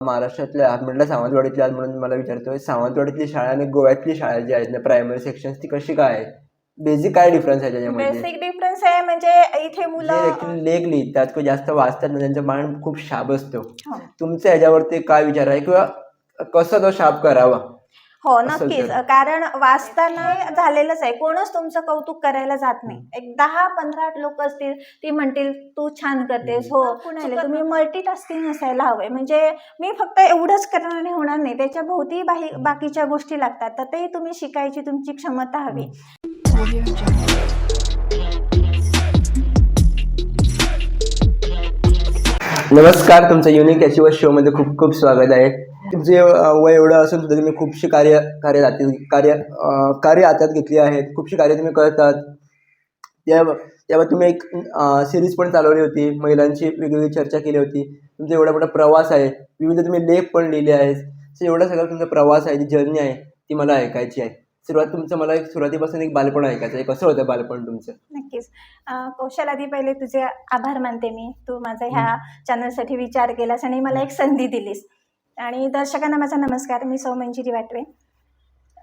महाराष्ट्रातल्या आज म्हटलं सावंतवाडीतली आज म्हणून मला विचारतोय, सावंतवाडीतली शाळा आणि गोव्यातली शाळा जी आहेत ना प्रायमरी सेक्शन ती कशी काय आहे? बेसिक काय डिफरन्स आहे त्याच्यामध्ये? बेसिक डिफरन्स आहे म्हणजे इथे जे मुलं ऍक्च्युली लेख लिहितात किंवा जास्त वाचतात ना त्यांचं माइंड खूप शार्प असतो. हो. तुमच्या ह्याच्यावरती काय विचार आहे किंवा कसं तो शार्प करावा? हो असेल नक्कीच तर. कारण वाचताना झालेलंच आहे. कोणच तुमचं कौतुक करायला जात नाही. एक 10-15 लोक असतील ती म्हणतील तू छान करतेस. हो पुन्हा तुम्ही मल्टीटास्किंग असायला हवंय. म्हणजे मी फक्त एवढंच करण्याने होणार नाही, त्याच्या भोवती बाकीच्या गोष्टी लागतात, तर ते तुम्ही शिकायची तुमची क्षमता हवी. नमस्कार, तुमचं युनिक अचिव्हर शो मध्ये खूप खूप स्वागत आहे. तुमचे वय एवढं असून सुद्धा तुम्ही खूपशी कार्य हातात घेतली आहेत, खूपशी कार्य तुम्ही करतात. तेव्हा तुम्ही एक सिरीज पण चालवली होती, महिलांची वेगवेगळी चर्चा केली होती. तुमचा एवढा मोठा प्रवास आहे, विविध तुम्ही लेख पण लिहिले आहेत. एवढा सगळा तुमचा प्रवास आहे, जी जर्नी आहे ती मला ऐकायची आहे. मला सुरुवातीपासून एक बालपण ऐकायचं आहे. कसं होतं बालपण तुमचं? नक्कीच. कौशल, आधी पहिले तुझे आभार मानते मी. तू माझा ह्या चॅनलसाठी विचार केलास आणि मला एक संधी दिलीस. आणि दर्शकांना माझा नमस्कार. मी सौ मंजिरी वाटवे.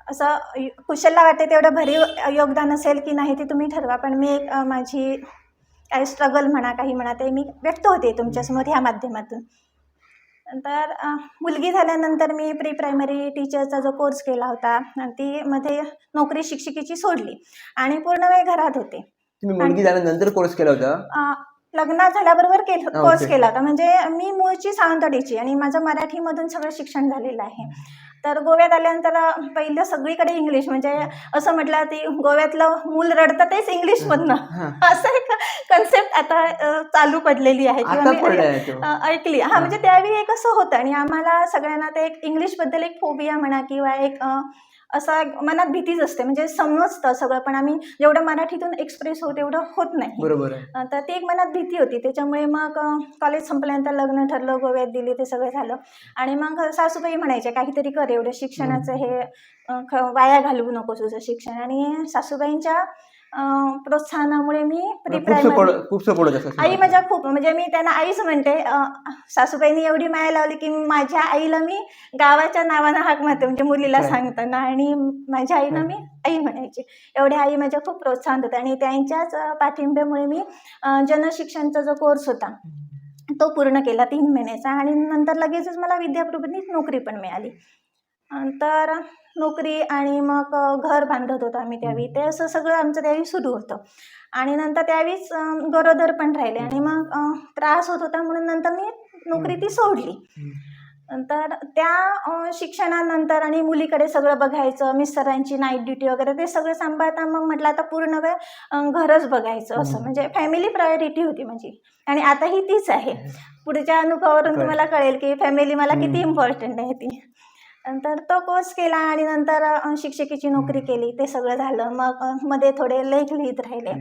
असं कुशलला वाटते तेवढं भरीव योगदान असेल की नाही ते तुम्ही ठरवा, पण मी एक माझी काही स्ट्रगल म्हणा काही म्हणा ते मी व्यक्त होते तुमच्यासमोर ह्या माध्यमातून. तर मुलगी झाल्यानंतर मी प्री प्रायमरी टीचरचा जो कोर्स केला होता आणि ती मध्ये नोकरी शिक्षिकेची सोडली आणि पूर्ण वेळ घरात होते. तुम्ही मुलगी झाल्यानंतर कोर्स केला होता? लग्न झाल्याबरोबर कोर्स ओके. केला होता. म्हणजे मी मूळची सावंतवाडीची आणि माझं मराठीमधून सगळं शिक्षण झालेलं आहे. तर गोव्यात आल्यानंतर पहिलं सगळीकडे इंग्लिश, म्हणजे असं म्हटलं ती गोव्यातलं मूल रडतं तेच इंग्लिशमधनं असं एक कन्सेप्ट आता चालू पडलेली आहे किंवा मी ऐकली. म्हणजे त्यावेळी एक असं होतं आणि आम्हाला सगळ्यांना ते एक इंग्लिशबद्दल एक फोबिया म्हणा किंवा एक असा मनात भीतीच असते. म्हणजे समजतं सगळं पण आम्ही जेवढं मराठीतून एक्सप्रेस होत तेवढं होत नाही. बरोबर. तर ती एक मनात भीती होती. त्याच्यामुळे मग कॉलेज संपल्यानंतर लग्न ठरलं, गोव्यात दिली, ते सगळं झालं. आणि मग सासूबाई म्हणायचे काहीतरी कर, एवढं शिक्षणाचं हे वाया घालवू नको तुझं शिक्षण. आणि सासूबाईंच्या प्रोत्साहनामुळे मी प्री प्रायमरी, खूप सपोर्ट होता. आई माझ्या खूप, म्हणजे मी त्यांना आईच म्हणते. सासूबाईंनी एवढी माया लावली की माझ्या आईला मी गावाच्या नावानं हाक मारते, म्हणजे मुलीला सांगताना, आणि माझ्या आईनं मी आई म्हणायची. एवढ्या आई माझ्या खूप प्रोत्साहन होत्या आणि त्यांच्याच पाठिंब्यामुळे मी जनशिक्षणचा जो कोर्स होता तो पूर्ण केला 3 महिन्याचा. आणि नंतर लगेचच मला विद्याप्रबोधिनीत नोकरी पण मिळाली. तर नोकरी आणि मग घर बांधत होतो आम्ही त्यावेळी. ते असं सगळं आमचं त्यावेळी सुरू होतं. आणि नंतर त्यावेळीच गरोदर पण राहिले आणि मग त्रास होत होता म्हणून नंतर मी नोकरी ती सोडली. तर त्या शिक्षणानंतर आणि मुलीकडे सगळं बघायचं, मिस्टरांची नाईट ड्युटी वगैरे ते सगळं सांभाळता मग म्हटलं आता पूर्ण वेळ घरच बघायचं, असं म्हणजे फॅमिली प्रायोरिटी होती माझी. आणि आताही तीच आहे. पुढच्या अनुभवावरून तुम्हाला कळेल की फॅमिली मला किती इम्पॉर्टंट आहे ती. नंतर तो कोर्स केला आणि नंतर शिक्षकीची नोकरी केली, ते सगळं झालं. मग मध्ये थोडे लेख लिहित राहिले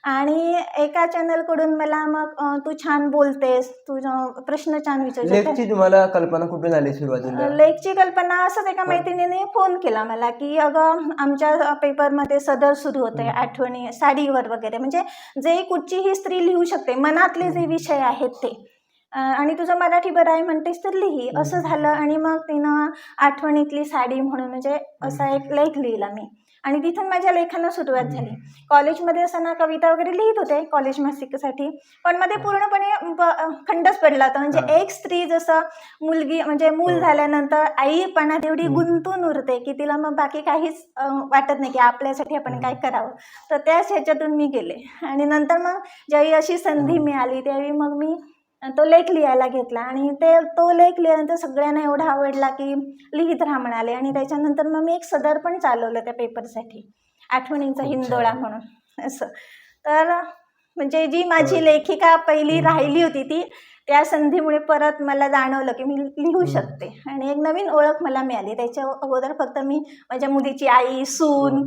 आणि एका चॅनलकडून मला मग तू छान बोलतेस, तुझं प्रश्न छान विचारते. लेखची तुम्हाला कल्पना कुठून आली सुरुवातीला? लेखची कल्पना असंच एका मैत्रिणीने फोन केला मला की अगं आमच्या पेपरमध्ये सदर सुरू होते, आठवणी साडीवर वगैरे, म्हणजे जे कुठचीही स्त्री लिहू शकते, मनातले जे विषय आहेत ते, आणि तुझं मराठी बरं आहे म्हणतेस तर लिही, असं झालं. आणि मग तिनं आठवणीतली साडी म्हणून म्हणजे असा एक लेख लिहिला मी आणि तिथून माझ्या लेखांना सुरुवात झाली. कॉलेजमध्ये असताना कविता वगैरे लिहित होते कॉलेज मासिकासाठी, पण मध्ये पूर्णपणे खंडच पडला होता. म्हणजे एक स्त्री जसं मुलगी म्हणजे मूल झाल्यानंतर आईपणात एवढी गुंतून उरते की तिला मग बाकी काहीच वाटत नाही की आपल्यासाठी आपण काय करावं. तर त्याच ह्याच्यातून मी गेले आणि नंतर मग ज्यावेळी अशी संधी मिळाली त्यावेळी मग मी तो लेख लिहायला घेतला आणि तो लेख लिहिल्यानंतर सगळ्यांना एवढा आवडला की लिहित राहा म्हणाले. आणि त्याच्यानंतर मग मी एक सदर पण चालवलं त्या पेपरसाठी, आठवणींचा हिंदोळा म्हणून असं. तर म्हणजे जी माझी लेखिका पहिली राहिली होती ती त्या संधीमुळे परत मला जाणवलं की मी लिहू शकते आणि एक नवीन ओळख मला मिळाली. त्याच्या अगोदर फक्त मी माझ्या मुलीची आई, सून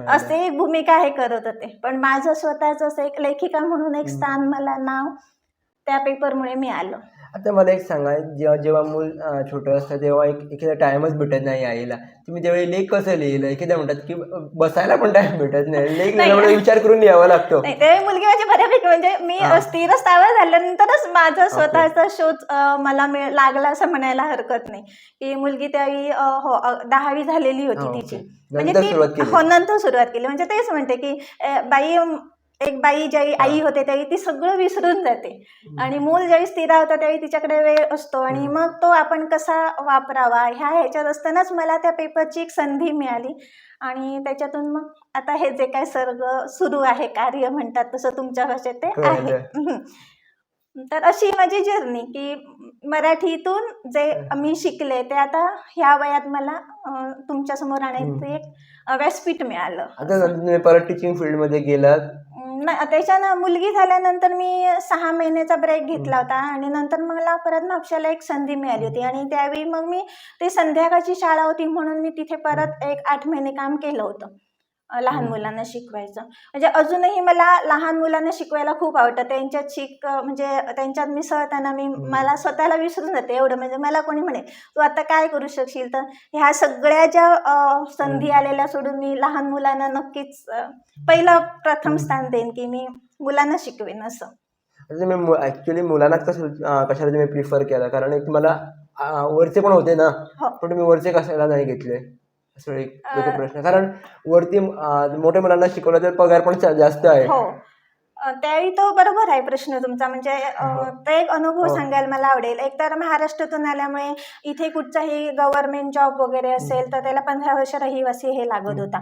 असे भूमिका हे करत होते, पण माझं स्वतःच असं एक लेखिका म्हणून एक स्थान, मला नाव त्या पेपरमुळे मिळालं. आता मला एक सांगा, जेव्हा जेव्हा मूल छोटं असतं तेव्हा एखादा टाइमच भेटत नाही आईला, तुम्ही त्यावेळी लेख कसं लिहिलं? एखाद्या म्हणतात की बसायला पण टाइम भेटत नाही, लेख लिहिल्यामुळे विचार करून लिहावा लागतो. नाही, ते मुलगी माझी बऱ्यापैकी म्हणजे मी स्थिर स्थावर झाल्यानंतरच माझा स्वतःचा शोध मला लागला असं म्हणायला हरकत नाही. की मुलगी त्यावेळी 10वी झालेली होती ओके. तिची. म्हणजे नंतर ती सुरुवात केली. नंतर सुरुवात केली. म्हणजे तेच म्हणते की एक बाई ज्यावेळी आई होते त्यावेळी ती सगळं विसरून जाते आणि मूल ज्यावेळी स्थिरावतं त्यावेळी तिच्याकडे वेळ असतो आणि मग तो आपण कसा वापरावा ह्याच्यात असतानाच मला त्या पेपरची एक संधी मिळाली आणि त्याच्यातून मग आता हे जे काय सर्ग सुरू आहे, कार्य म्हणतात तसं तुमच्या भाषेत ते आहे. तर अशी माझी जर्नी की मराठीतून जे मी शिकले ते आता ह्या वयात मला तुमच्यासमोर आणायचं एक व्यासपीठ मिळालं. आता नंतर तुम्ही परत टीचिंग फील्डमध्ये गेलात. नाही, त्याच्यानं मुलगी झाल्यानंतर मी 6 महिन्याचा ब्रेक घेतला होता आणि नंतर मला परत म्हापशाला एक संधी मिळाली होती आणि त्यावेळी मग मी ते संध्याकाळची शाळा होती म्हणून मी तिथे परत एक 8 महिने काम केलं होतं लहान मुलांना शिकवायचं. म्हणजे अजूनही मला लहान मुलांना शिकवायला खूप आवडतं. त्यांच्यात म्हणजे त्यांच्यात मिसळताना मला स्वतःला विसरून जाते एवढं. म्हणजे मला कोणी म्हणे तू आता काय करू शकशील, तर ह्या सगळ्या ज्या संधी आलेल्या सोडून मी लहान मुलांना नक्कीच प्रथम स्थान देईन की मी मुलांना शिकवेन असं. तुम्ही ऍक्च्युली मुलांना कशाला तुम्ही प्रिफर केला? कारण एक तुम्हाला वरचे पण होते ना, पण तुम्ही वरचे कशाला नाही घेतले असं एक प्रश्न. कारण वरती मोठ्या मुलांना शिकवलं तर पगार पण जास्त आहे. त्यावेळी तो बरोबर आहे प्रश्न तुमचा. म्हणजे ते एक अनुभव सांगायला मला आवडेल. एक तर महाराष्ट्रातून आल्यामुळे इथे कुठचाही गव्हर्नमेंट जॉब वगैरे असेल तर त्याला 15 वर्ष रहिवासी हे लागत होता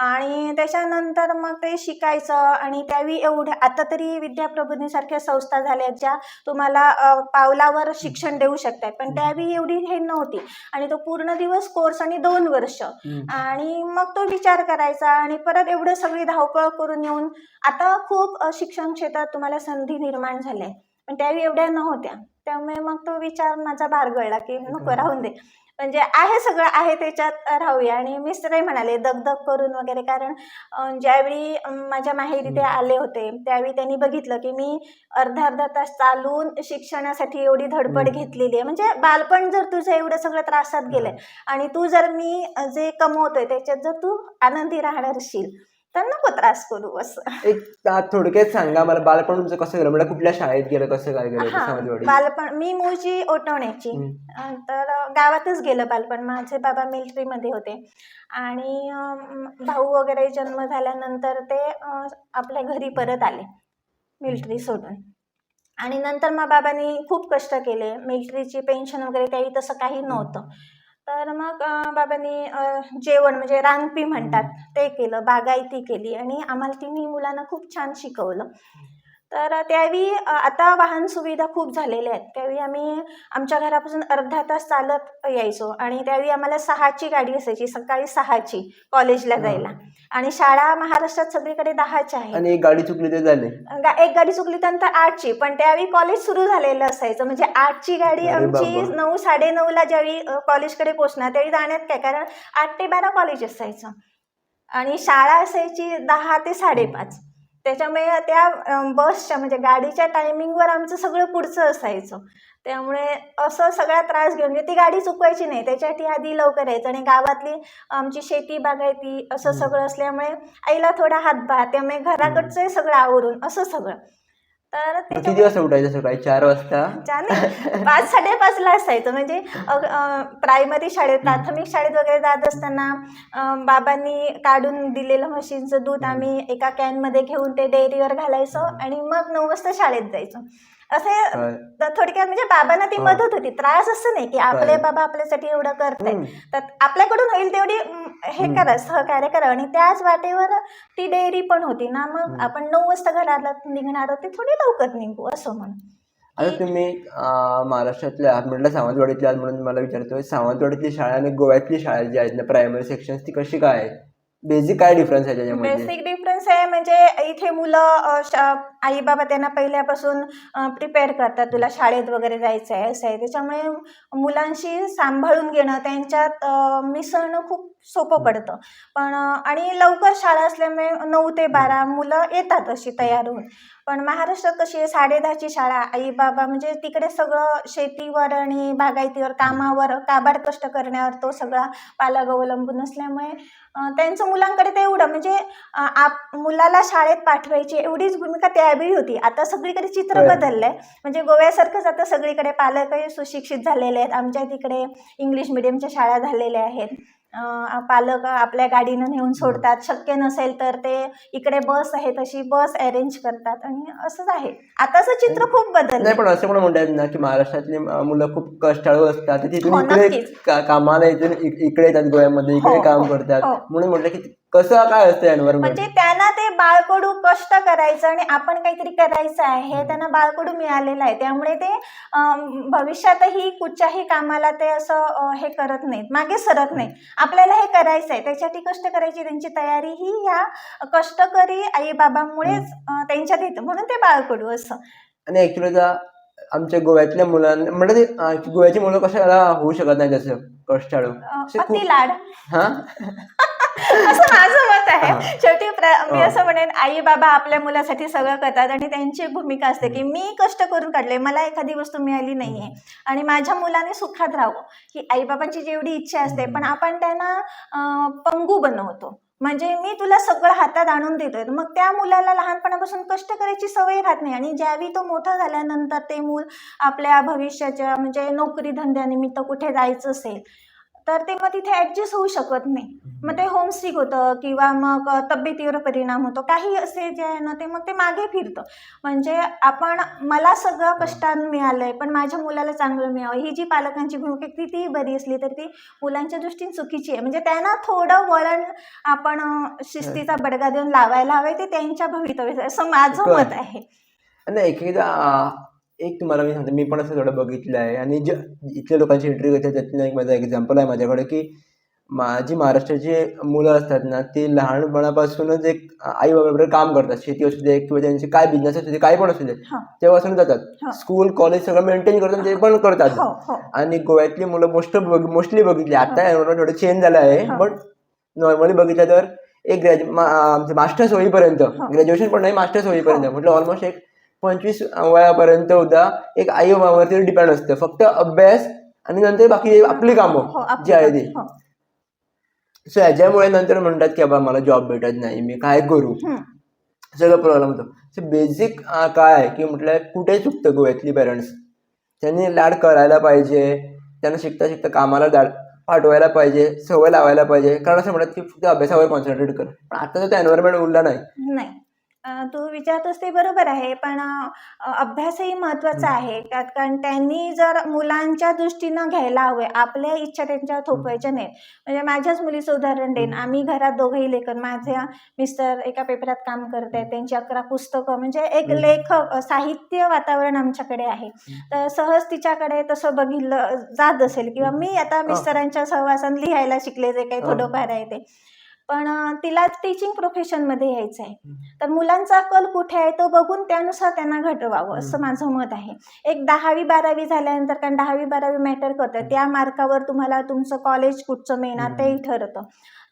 आणि त्याच्यानंतर मग ते शिकायचं आणि त्यावेळी एवढ्या आता तरी विद्याप्रबोधिनीसारख्या संस्था झाल्या ज्या तुम्हाला पावलावर शिक्षण देऊ शकतात, पण त्यावेळी एवढी हे नव्हती आणि तो पूर्ण दिवस कोर्स आणि 2 वर्ष आणि मग तो विचार करायचा आणि परत एवढं सगळी धावपळ करून येऊन आता खूप शिक्षण क्षेत्रात तुम्हाला संधी निर्माण झाल्या पण त्यावेळी एवढ्या नव्हत्या. त्यामुळे मग तो विचार माझा बारगळला की नको राहून दे. म्हणजे आहे सगळं आहे त्याच्यात राहूया. आणि मिस्टरही म्हणाले दगदग करून वगैरे, कारण ज्यावेळी माझ्या माहेरी ते आले होते त्यावेळी त्यांनी बघितलं की मी अर्धा तास चालून शिक्षणासाठी एवढी धडपड घेतलेली आहे. म्हणजे बालपण जर तुझं एवढं सगळं त्रासात गेलंय आणि तू जर मी जे कमवतोय त्याच्यात जर तू आनंदी राहणार असशील तर नको त्रास करू असं. एक थोडक्यात सांगा मला, बालपण तुमचं कसं गेलं? म्हणजे कुठल्या शाळेत गेलं, कसं काय गेलं? बालपण मी मूळची ओटवण्याची, तर गावातच गेलं बालपण. माझे बाबा मिलिटरीमध्ये होते आणि भाऊ वगैरे जन्म झाल्यानंतर ते आपल्या घरी परत आले मिलिटरी सोडून. आणि नंतर मग बाबांनी खूप कष्ट केले. मिलिटरीची पेन्शन वगैरे त्यावेळी तसं काही नव्हतं. तर मग बाबांनी जेवण म्हणजे रांगपी म्हणतात ते केलं, बागायती केली आणि आम्हाला तिन्ही मुलांना खूप छान शिकवलं. तर त्यावेळी आता वाहन सुविधा खूप झालेल्या आहेत. त्यावेळी आम्ही आमच्या घरापासून अर्धा तास चालत यायचो आणि त्यावेळी आम्हाला 6ची गाडी असायची, सकाळी 6ची कॉलेजला जायला. आणि शाळा महाराष्ट्रात सगळीकडे 10च्या आहे. आणि एक गाडी चुकली ते झाले, एक गाडी चुकली त्यानंतर 8ची. पण त्यावेळी कॉलेज सुरू झालेलं असायचं. म्हणजे 8ची गाडी आमची 9 9:30ला ज्यावेळी कॉलेजकडे पोहोचणार त्यावेळी जाण्यात काय, कारण 8 ते 12 कॉलेज असायचं आणि शाळा असायची 10 ते 5:30. त्याच्यामुळे त्या बसच्या म्हणजे गाडीच्या टायमिंगवर आमचं सगळं पुढचं असायचं. त्यामुळे असं सगळा त्रास घेऊन ती गाडी चुकवायची नाही त्याच्यासाठी आधी लवकर यायचं. आणि गावातली आमची शेती बागायती असं सगळं असल्यामुळे आईला थोडा हातभार, त्यामुळे घराकडचं सगळं आवरून असं सगळं. तर किती वाजता उठायचं? सकाळी 4 वाजता? 5 5:30ला असायचं. म्हणजे प्रायमरी शाळेत प्राथमिक शाळेत वगैरे जात असताना बाबांनी काढून दिलेलं म्हशींचं दूध आम्ही एका कॅनमध्ये घेऊन ते डेअरीवर घालायचो आणि मग 9 वाजता शाळेत जायचो. असे थोडक्यात म्हणजे बाबांना ती मदत होती. त्रास असं नाही की आपले बाबा आपल्यासाठी एवढं करतायत, तर आपल्याकडून होईल तेवढी हे करा, सहकार्य करा. आणि त्याच वाटेवर ती डेअरी पण होती ना, मग आपण 9 वाजता घराला निघणार होते, थोडी लवकर निघू असं म्हणून. आता तुम्ही महाराष्ट्रातल्या आहात म्हटलं, सावंतवाडीतले आहात म्हणून मला विचारतोय, सावंतवाडीतली शाळा आणि गोव्यातली शाळा जी आहेत ना प्रायमरी सेक्शन्स, ती कशी काय आहे? बेसिक काय डिफरन्स आहे त्याच्यामध्ये? बेसिक डिफरन्स आहे म्हणजे इथे मुलं आई बाबा त्यांना पहिल्यापासून प्रिपेअर करतात, तुला शाळेत वगैरे जायचं आहे असं आहे. त्याच्यामुळे मुलांशी सांभाळून घेणं, त्यांच्यात मिसळणं खूप सोपं पडतं. पण आणि लवकर शाळा असल्यामुळे 9 ते 12 मुलं येतात अशी तयार होऊन. पण महाराष्ट्रात कशी आहे 10:30ची शाळा. आई बाबा म्हणजे तिकडे सगळं शेतीवर आणि बागायतीवर कामावर काबाड कष्ट करण्यावर तो सगळा पालक अवलंबून असल्यामुळे त्यांचं मुलांकडे तेवढं म्हणजे मुलाला शाळेत पाठवायची एवढीच भूमिका त्यावेळी होती. आता सगळीकडे चित्र होय. बदललंय. म्हणजे गोव्यासारखंच आता सगळीकडे पालकही सुशिक्षित झालेले आहेत. आमच्या तिकडे इंग्लिश मिडियमच्या शाळा झालेल्या आहेत. पालक आपल्या गाडीनं नेऊन सोडतात. शक्य नसेल तर ते इकडे बस आहे तशी बस अरेंज करतात आणि असंच आहे. आताचं चित्र खूप नाही, बदललंय. पण असं पण म्हणतात ना की महाराष्ट्रातली मुलं खूप कष्टाळू असतात, ते तिथून हो, इकडे नक्कीच. कामाला इथून इकडे येतात गोव्यामध्ये, हो, इकडे काम हो, करतात. हो. म्हणून म्हटलं की कसं काय असतं एन्व्हायरमेंट. म्हणजे त्यांना ते बाळकडू कष्ट करायचं आणि आपण काहीतरी करायचं आहे हे त्यांना बाळकडू मिळालेलं आहे. त्यामुळे ते भविष्यातही कुठच्याही कामाला ते असं हे करत नाहीत, मागे सरत नाही. आपल्याला हे करायचं आहे त्याच्यासाठी कष्ट करायची त्यांची तयारी ही ह्या कष्टकरी आई बाबांमुळेच त्यांच्यात येतं, म्हणून ते बाळकडू असं. आणि ऍक्च्युली आमच्या गोव्यातल्या मुलांना म्हणतात की गोव्याची मुलं कशाला होऊ शकत नाही तसं कष्टाळू असे अति खूप. लाड हा असं माझं मत आहे. हा. शेवटी मी असं म्हणेन आई बाबा आपल्या मुलासाठी सगळं करतात आणि त्यांची भूमिका असते की मी कष्ट करून काढले, मला एखादी वस्तू मिळाली नाहीये आणि माझ्या मुलाने सुखात राहावं ही आई बाबांची जेवढी इच्छा असते. पण आपण त्यांना पंगू बनवतो. म्हणजे मी तुला सगळं हातात आणून देतोय, मग त्या मुलाला लहानपणापासून कष्ट करायची सवय राहत नाही आणि ज्यावेळी तो मोठा झाल्यानंतर ते मूल आपल्या भविष्याच्या म्हणजे नोकरी धंद्यानिमित्त कुठे जायचं असेल तर ते मग तिथे ऍडजस्ट होऊ शकत नाही. मग ते होमसिक होतं किंवा मग तब्येतीवर परिणाम होतो. काही असे जे आहे ना ते मग ते मागे फिरतं. म्हणजे मला सगळं कष्टानं मिळालंय पण माझ्या मुलाला चांगलं मिळावं ही जी पालकांची भूमिका कितीही बरी असली तर ती मुलांच्या दृष्टीने चुकीची आहे. म्हणजे त्यांना थोडं वळण आपण शिस्तीचा बडगा देऊन लावायला हवे, ते त्यांच्या भवितव्याचं असं माझं मत आहे. आणि एकदा एक तुम्हाला मी सांगतो, मी पण असं थोडं बघितलं आहे आणि इथल्या लोकांची इंटरव्ह्यू घेतात त्यातनं एक माझा एक्झाम्पल आहे माझ्याकडे की माझी महाराष्ट्राची मुलं असतात ना ती लहानपणापासूनच एक आई बाबाबरोबर काम करतात, शेती असू दे किंवा त्यांचे काय बिझनेस असू दे काय पण असू दे हा. तेव्हापासून जातात. हा. स्कूल कॉलेज सगळं मेंटेन करतात, ते पण करतात. हो हो आणि गोव्यातली मुलं मोस्टली बघितली आता एन्व्हायरमेंट थोडं चेंज झालं आहे. हा. बट नॉर्मली बघितलं तर एक मास्टर्स होईपर्यंत, ग्रॅज्युएशन पण नाही मास्टर्स होईपर्यंत म्हटलं ऑलमोस्ट एक 25 वयापर्यंत सुद्धा एक आई बाबावरती डिपेंड असतं, फक्त अभ्यास आणि नंतर बाकी आपली कामं जी आहे ती. सो ह्याच्यामुळे नंतर म्हणतात की बाबा मला जॉब भेटत नाही, मी काय करू, सगळं प्रॉब्लेम होतो. सो बेसिक काय आहे की म्हटलं कुठे चुकतं गोव्यातली पेरेंट्स, त्यांनी लाड करायला पाहिजे, त्यांना शिकता शिकता कामाला पाठवायला पाहिजे, सवय लावायला पाहिजे. कारण असं म्हणतात की फक्त अभ्यासावर कॉन्सन्ट्रेट कर, पण आता तर एन्व्हायरमेंट उरला नाही. नाही. तू विचारतोस ते बरोबर आहे, पण अभ्यासही महत्त्वाचा आहे. कारण त्यांनी जर मुलांच्या दृष्टीनं घ्यायला हवे, आपल्या इच्छा त्यांच्यावर थोपवायच्या नाहीत. म्हणजे माझ्याच मुलीचं उदाहरण देईन. आम्ही घरात दोघंही लेखक, माझ्या मिस्टर एका पेपरात काम करत आहेत, त्यांची 11 पुस्तकं, म्हणजे एक लेखक साहित्य वातावरण आमच्याकडे आहे. तर सहज तिच्याकडे तसं बघितलं जात असेल किंवा मी आता मिस्टरांच्या सहवासाने लिहायला शिकले जे काही थोडंफार आहे ते. पण तिला टीचिंग प्रोफेशनमध्ये यायचं आहे. तर मुलांचा कल कुठे आहे तो बघून त्यानुसार त्यांना घडवावं असं माझं मत आहे. एक 10वी-12वी झाल्यानंतर, कारण 10वी-12वी मॅटर करतं, त्या मार्कावर तुम्हाला तुमचं कॉलेज कुठचं मिळणार तेही ठरतं.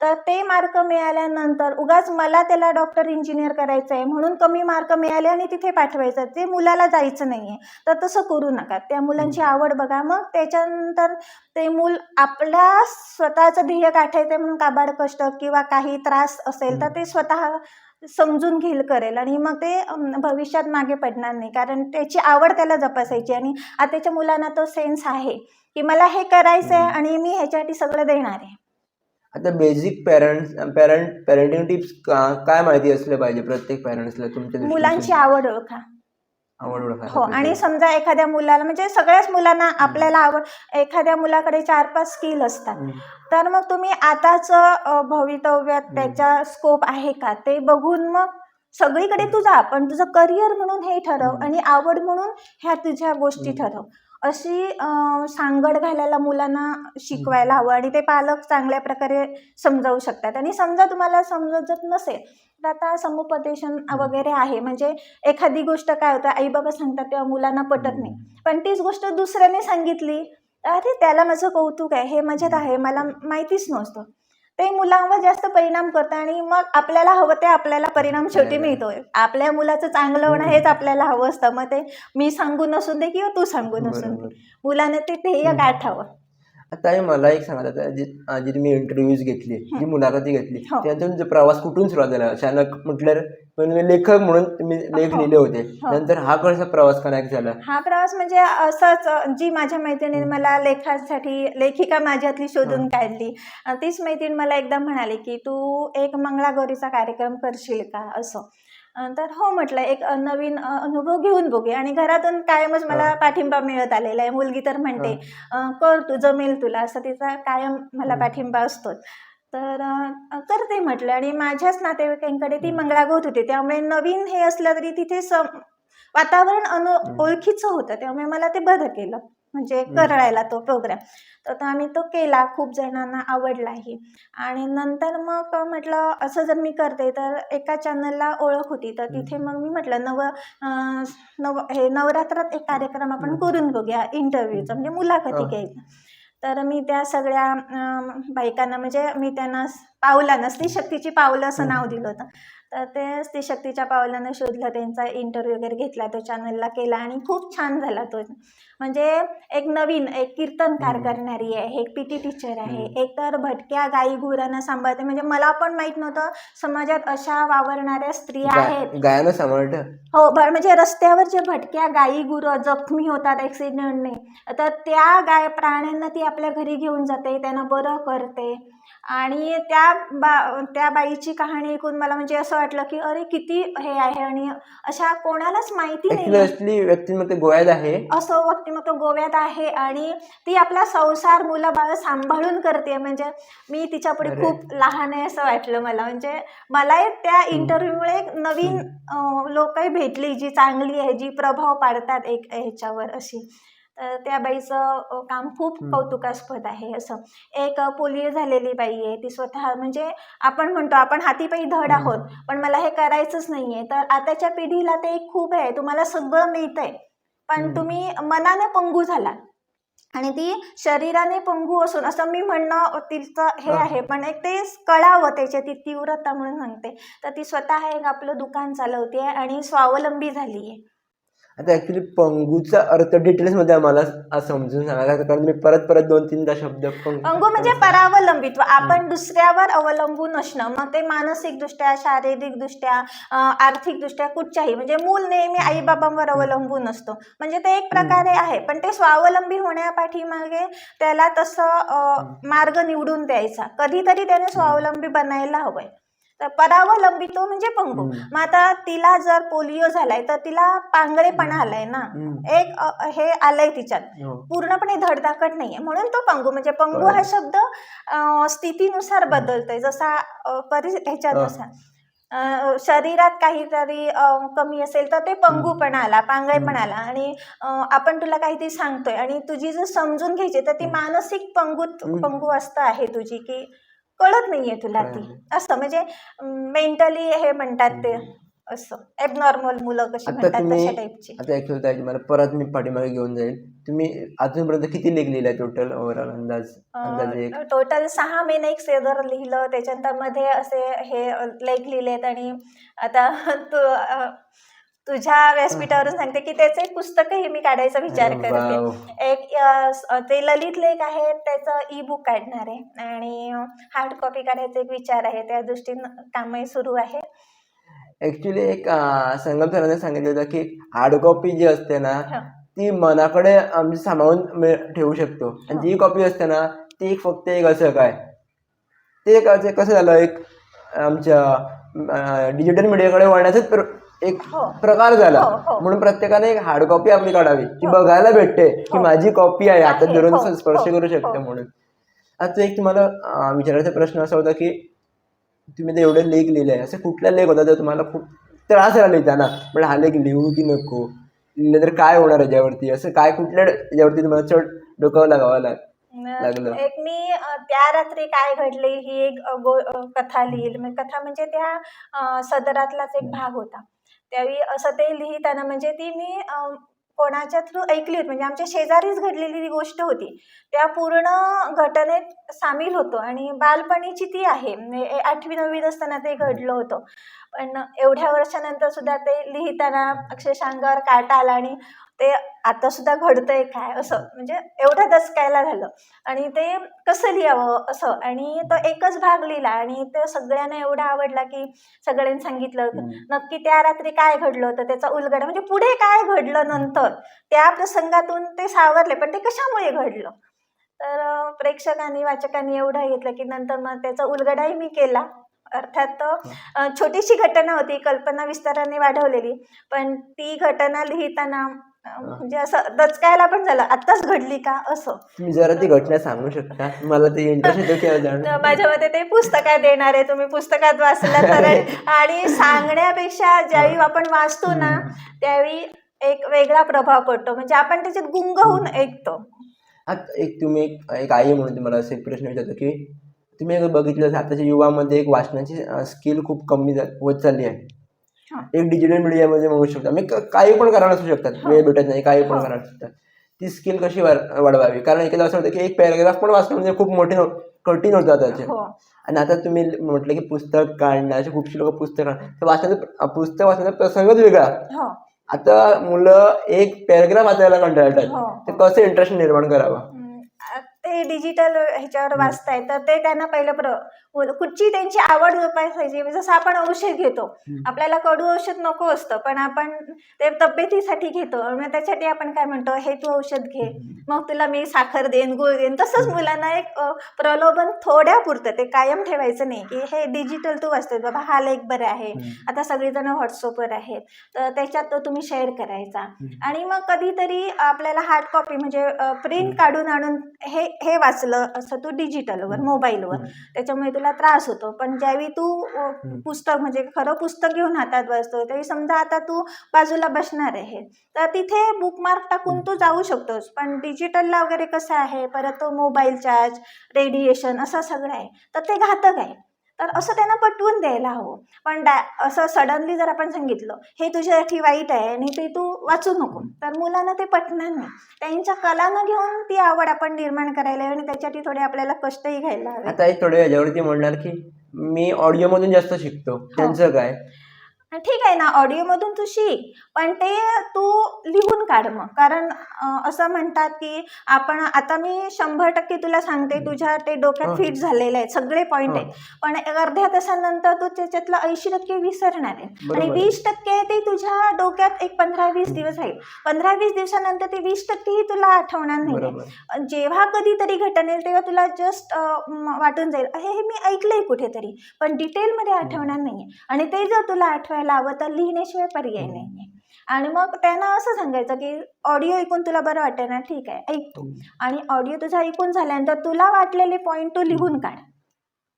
तर ते मार्क मिळाल्यानंतर उगाच मला त्याला डॉक्टर इंजिनियर करायचं आहे म्हणून कमी मार्क मिळाले आणि तिथे पाठवायचं, ते मुलाला जायचं नाही आहे. तर तसं करू नका. त्या मुलांची आवड बघा, मग त्याच्यानंतर ते मूल आपल्या स्वतःचं ध्येय गाठायचं म्हणून काबाड कष्ट किंवा काही त्रास असेल तर ते स्वतः समजून घेईल, करेल आणि मग ते भविष्यात मागे पडणार नाही. कारण त्याची आवड त्याला जपासायची आणि आताच्या मुलांना तो सेन्स आहे की मला हे करायचं आहे आणि मी ह्याच्यासाठी सगळं देणार आहे. आता बेसिक पेरेंटिंग टिप्स काय माहिती असल्या पाहिजे प्रत्येक पॅरेंट्सला तुमच्या मुलांची आवड ओळखा. आवड ओळखायला हो, पाहिजे. आणि समजा एखाद्या मुलाला, म्हणजे सगळ्याच मुलांना आपल्याला आवड, एखाद्या मुलाकडे 4-5 स्किल असतात, तर मग तुम्ही आताच भवितव्यात त्याच्या स्कोप आहे का ते बघून मग सगळीकडे तू जा, पण तुझं करिअर म्हणून हे ठरव आणि आवड म्हणून ह्या तुझ्या गोष्टी ठरव. अशी सांगड घालायला मुलांना शिकवायला हवं आणि ते पालक चांगल्या प्रकारे समजावू शकतात. आणि समजा तुम्हाला समजत नसेल तर आता समुपदेशन वगैरे आहे. म्हणजे एखादी गोष्ट काय होतं, आई बाबा सांगतात तेव्हा मुलांना पटत नाही, पण तीच गोष्ट दुसऱ्याने सांगितली, अरे त्याला माझं कौतुक आहे, हे मजेत आहे, मला माहितीच नसतं, ते मुलांवर जास्त परिणाम करतं. आणि मग आपल्याला हवं ते आपल्याला परिणाम शेवटी मिळतोय. आपल्या मुलाचं चांगलं होणं हेच आपल्याला हवं असतं. मग ते मी सांगून नसून दे किंवा तू सांगून नसून दे, बरोबर. मुलाने ते ध्येय गाठावं. आता हे मला एक सांगा, आता जी तुम्ही इंटरव्ह्यूज घेतली, जी मुलाखती घेतली, हो. त्यातून जो प्रवास कुठून सुरुवात झाला? अचानक म्हटलं तुम्ही लेखक म्हणून तुम्ही लेख हो. लिहिले होते, हो. नंतर हा कसा प्रवास कनेक्ट झाला? हा प्रवास म्हणजे असंच जी माझ्या मैत्रिणीने मला लेखासाठी लेखिका माझ्यातली शोधून काढली. तीच मैत्रीण मला एकदा म्हणाली की तू एक मंगळागौरीचा कार्यक्रम करशील का असं. तर हो म्हटलं, एक नवीन अनुभव घेऊन बघूया. आणि घरातून कायमच मला पाठिंबा मिळत आलेला आहे. मुलगी तर म्हणते कर तू, जमेल तुला, असं तिचा कायम मला पाठिंबा असतोच. तर करते म्हटलं. आणि माझ्याच नातेवाईकांकडे ती मंगळागौर होती, त्यामुळे नवीन हे असलं तरी तिथे वातावरण ओळखीचं होतं, त्यामुळे मला ते बरं केलं म्हणजे करायला तो प्रोग्राम. तर आम्ही तो केला, खूप जणांना आवडलाही. आणि नंतर मग म्हटलं असं जर मी करते तर एका चॅनलला ओळख होती, तर तिथे मग मी म्हटलं हे नवरात्रात एक कार्यक्रम आपण करून बघूया इंटरव्ह्यूचा, म्हणजे मुलाखती घ्यायचा. तर मी त्या सगळ्या बायकांना, म्हणजे मी त्यांना पावलांना, स्त्री शक्तीची पावलं असं नाव दिलं होतं. तर ते स्त्री शक्तीच्या पावलांना शोधलं, त्यांचा इंटरव्ह्यू वगैरे घेतला, तो चॅनलला केला आणि खूप छान झाला तो. म्हणजे एक कीर्तनकार करणारी आहे, एक पीटी टीचर आहे, एक तर भटक्या गाई गुरांना सांभाळते. म्हणजे मला पण माहित नव्हतं समाजात अशा वावरणाऱ्या स्त्रिया आहेत. गायनं सांभाळतं. हो, म्हणजे रस्त्यावर जे भटक्या गाई गुरं जखमी होतात ॲक्सिडेंटने, तर त्या प्राण्यांना ती आपल्या घरी घेऊन जाते, त्यांना बरं करते. आणि त्या बाईची कहाणी ऐकून मला म्हणजे असं वाटलं की अरे किती हे आहे, आणि अशा कोणालाच माहिती ऍक्च्युली नाही असली व्यक्तिमत्व गोव्यात आहे. असं व्यक्तिमत्व गोव्यात आहे. आणि ती आपला संसार मुलं बाळ सांभाळून करते. म्हणजे मी तिच्यापुढे खूप लहान आहे असं वाटलं मला. म्हणजे मला त्या इंटरव्ह्यूमुळे एक नवीन लोकही भेटली, जी चांगली आहे, जी प्रभाव पाडतात एक ह्याच्यावर अशी. तर त्या बाईचं काम खूप कौतुकास्पद आहे. असं एक पोलिओ झालेली बाई आहे, ती स्वतः म्हणजे आपण म्हणतो आपण हातीपायी धड आहोत, पण मला हे करायचंच नाहीये. तर आताच्या पिढीला ते एक खूप आहे, तुम्हाला सगळं मिळतंय पण तुम्ही मनाने पंगू झाला. आणि ती शरीराने पंगू असून, असं मी म्हणणं तिचं हे आहे, पण एक ते कळावं त्याची ती तीव्रता म्हणून सांगते. तर ती स्वतः एक आपलं दुकान चालवते आणि स्वावलंबी झाली आहे. आता ऍक्च्युली पंगूचा अर्थ डिटेल्समध्ये आम्हाला समजून सांगा, कारण मी परत 2-3दा शब्द पंगू म्हणजे परावलंबित्व, आपण दुसऱ्यावर अवलंबून असणं. मग ते मानसिकदृष्ट्या, शारीरिकदृष्ट्या, आर्थिकदृष्ट्या कुठच्याही, म्हणजे मूल नेहमी आई बाबांवर अवलंबून असतो. म्हणजे ते एक प्रकारे आहे, पण ते स्वावलंबी होण्यापाठीमागे त्याला तसं मार्ग निवडून द्यायचा. कधीतरी त्याने स्वावलंबी बनायला हवंय. तर परावलंबित्व म्हणजे पंगू. मग आता तिला जर पोलिओ झालाय तर तिला पांगळेपणा आलाय ना, एक हे आलंय तिच्यात, पूर्णपणे धडधाकट नाहीये, म्हणून तो पंगू. म्हणजे पंगू हा शब्द स्थितीनुसार बदलतोय, जसा ह्याच्यानुसार शरीरात काहीतरी कमी असेल तर ते पंगूपणा आला, पांगळेपणा आला. आणि आपण तुला काहीतरी सांगतोय आणि तुझी जर समजून घ्यायची तर ती मानसिक पंगू अवस्था आहे तुझी, की कळत नाहीये तुला ती, असं म्हणजे मेंटली हे म्हणतात ते, असं एबनॉर्मल मुलं कशी म्हणतात तशा टाईपची. आता ऍक्च्युअली मला परत मी पाठीमागे घेऊन जाईल. तुम्ही अजूनपर्यंत किती लेख लिहिलाय टोटल ओव्हरऑल अंदाजे? टोटल 6 महिने एक सेदर लिहिलं, त्याच्यानंतर मध्ये असे हे लेख लिहिलेत. आणि आता तुझ्या व्यासपीठावरून सांगते की त्याचं एक पुस्तकही मी काढायचा विचार करते. ते ललित लेख आहे, त्याचं ई बुक काढणार आहे आणि हार्ड कॉपी काढायचा एक विचार आहे, त्या दृष्टीनं कामही सुरू आहे. ऍक्च्युली एक संगम सरांनी सांगितलं होतं की हार्ड कॉपी जी असते ना ती मनाकडे आम्ही सांभाळून ठेवू शकतो, आणि जी कॉपी असते ना ती फक्त एक असं काय ते कसं झालं, एक आमच्या डिजिटल मीडियाकडे वळण्याचा एक प्रकार झाला. म्हणून प्रत्येकाने एक हार्ड कॉपी आपली काढावी, की बघायला भेटते की माझी कॉपी आहे, आता धरून स्पर्श करू शकते. म्हणून आता एक तुम्हाला विचारायचा प्रश्न असा होता की तुम्ही ते एवढे लेख लिहिले, असे कुठला लेख होता जो तुम्हाला खूप त्रास झाला लिहिताना, पण हा लेख लिहू की नको, लिहिलं तर काय होणार याच्यावरती, असं काय कुठल्या याच्यावरती तुम्हाला चढ डोकावं लागावं लागलं? एक मी त्या रात्री काय घडले ही एक कथा लिहिली. म्हणजे कथा म्हणजे त्या सदरातलाच एक भाग होता. त्यावेळी असं ते लिहिताना म्हणजे ती मी कोणाच्या थ्रू ऐकली होती. म्हणजे आमच्या शेजारीच घडलेली ती गोष्ट होती. त्या पूर्ण घटनेत सामील होतो आणि बालपणीची ती आहे. म्हणजे 8वी-9वीत असताना ते घडलं होतं. पण एवढ्या वर्षानंतर सुद्धा ते लिहिताना अक्षरशः अंगावर काटा आला आणि ते आता सुद्धा घडतंय काय असं म्हणजे एवढं दचकायला झालं. आणि ते कसं लिहावं असं आणि तो एकच भाग लिहिला आणि तो सगळ्यांना एवढा आवडला की सगळ्यांनी सांगितलं नक्की त्या रात्री काय घडलं होतं, त्याचा उलगडा म्हणजे पुढे काय घडलं नंतर त्या प्रसंगातून ते सावरले, पण ते कशामुळे घडलं. तर प्रेक्षकांनी वाचकांनी एवढं घेतलं की नंतर मग त्याचा उलगडाही मी केला. अर्थात छोटीशी घटना होती, कल्पना विस्ताराने वाढवलेली, पण ती घटना लिहिताना म्हणजे असं दचकायला पण झालं, आत्ताच घडली का असं. तुम्ही जरा ती घटना सांगू शकता? मला ते इंटरेस्ट येतो की तर जाणून. माझ्या मते ते पुस्तकात देणार आहे, तुम्ही पुस्तकात वाचलं तर. आणि सांगण्यापेक्षा ज्यावेळी आपण वाचतो ना त्यावेळी एक वेगळा प्रभाव पडतो, म्हणजे आपण त्याच्यात गुंग होऊन ऐकतो. आता तुम्ही एक आई म्हणून तुम्हाला असं एक प्रश्न विचारतो की तुम्ही एक बघितलं असेल, आताच्या युवामध्ये एक वाचनाची स्किल खूप कमी होत चालली आहे. हा. एक डिजिटल मीडियामध्ये म्हणू शकता, म्हणजे काही पण कारण असू शकतात, हो. वेळ भेटत नाही, काही पण हो. कारण असू शकतात. ती स्किल कशी वाढवावी? कारण एखादा असं होतं की एक पॅराग्राफ पण वाचणं म्हणजे खूप कठीण होतं त्याचे. हो. आणि आता तुम्ही म्हटलं की पुस्तक काढणं, असे खूपशी लोक पुस्तक काढणं, तर पुस्तक वाचण्याचा प्रसंगच वेगळा. हो. आता मुलं एक पॅराग्राफ वाचायला कंटाळतात, हो. तर कसं इंटरेस्ट निर्माण करावा? ते डिजिटल ह्याच्यावर वाचताय तर ते त्यांना पहिलं कुठची त्यांची आवड जोपासायची. जसं आपण औषध घेतो, आपल्याला कडू औषध नको असतं, पण आपण ते तब्येतीसाठी घेतो. मग त्यासाठी आपण काय म्हणतो, हे तू औषध घे, मग तुला मी साखर देईन, गुळ देईन. तसंच मुलांना एक प्रलोभन थोड्या पुरतं, ते कायम ठेवायचं नाही की हे डिजिटल तू वाचतोय बाबा, हा लेख बरं आहे, आता सगळेजण व्हॉट्सअपवर आहेत तर त्याच्यात तो तुम्ही शेअर करायचा. आणि मग कधीतरी आपल्याला हार्ड कॉपी म्हणजे प्रिंट काढून आणून हे वाचलं असं तू डिजिटलवर मोबाईलवर, त्याच्यामुळे तुला त्रास होतो. पण ज्यावेळी तू पुस्तक म्हणजे खरं पुस्तक घेऊन हातात वाचतो, त्यावेळी समजा आता तू बाजूला बसणार आहे तर तिथे बुकमार्क टाकून तू जाऊ शकतोस. पण डिजिटलला वगैरे कसं आहे, परत तो मोबाईल चार्ज, रेडिएशन असं सगळं आहे, तर ते घातक आहे. तर असं त्यांना पटवून द्यायला हवं. पण असं सडनली जर आपण सांगितलं हे तुझ्यासाठी वाईट आहे आणि ते तू वाचू नको, तर मुलांना ते पटणार नाही. त्यांच्या कलानं घेऊन ती आवड आपण निर्माण करायला हवी आणि त्याच्यासाठी थोडे आपल्याला कष्टही घ्यायला हवे. आता एक थोडे याच्यावरती म्हणणार की मी ऑडिओमधून जास्त शिकतो, त्यांचं काय? ठीक आहे ना, ऑडिओमधून तू शिक, पण ते तू लिहून काढ मग. कारण असं म्हणतात की आपण आता मी 100% तुला सांगते, तुझ्या ते डोक्यात फिट झालेले आहेत सगळे पॉईंट आहेत, पण अर्ध्या तासानंतर तू त्याच्यातलं 80% विसरणार आहे आणि 20% ते तुझ्या डोक्यात एक 15-20 दिवस राहील. 15-20 दिवसानंतर ते 20% ही तुला आठवणार नाही. जेव्हा कधीतरी घटनेल तेव्हा तुला जस्ट वाटून जाईल हे मी ऐकलंय कुठेतरी, पण डिटेलमध्ये आठवणार नाहीये. आणि ते जर तुला आठवायला हवं तर लिहिण्याशिवाय पर्याय नाहीये. आणि मग त्यांना असं सांगायचं की ऑडिओ ऐकून तुला बरं वाटतं ना, ठीक आहे ऐकतो, आणि ऑडिओ तुझा ऐकून झाल्यानंतर तुला वाटलेले पॉईंट तू लिहून काढ.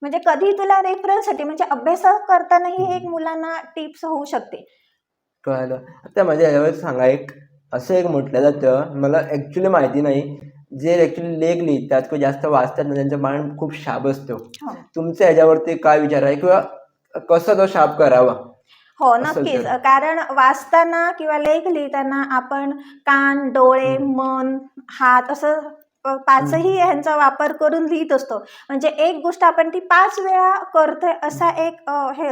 म्हणजे कधी तुला रेफरन्ससाठी म्हणजे अभ्यास करतानाही एक मुलांना टिप्स होऊ शकते. कळलं. आता माझ्या यावर सांगा, असं एक म्हटलं जातं, मला ॲक्च्युली माहिती नाही, जे ॲक्च्युली लेख लिहितात किंवा जास्त वाचतात ना त्यांचा माइंड खूप शार्प असतो. तुमच्या ह्याच्यावरती काय विचार आहे किंवा कसं तो शार्प करावा? हो नक्कीच. कारण वाचताना किंवा लेख लिहिताना आपण कान, डोळे, मन, हात असं 5ही ह्यांचा वापर करून लिहित असतो. म्हणजे एक गोष्ट आपण ती 5 वेळा करतोय असा एक हे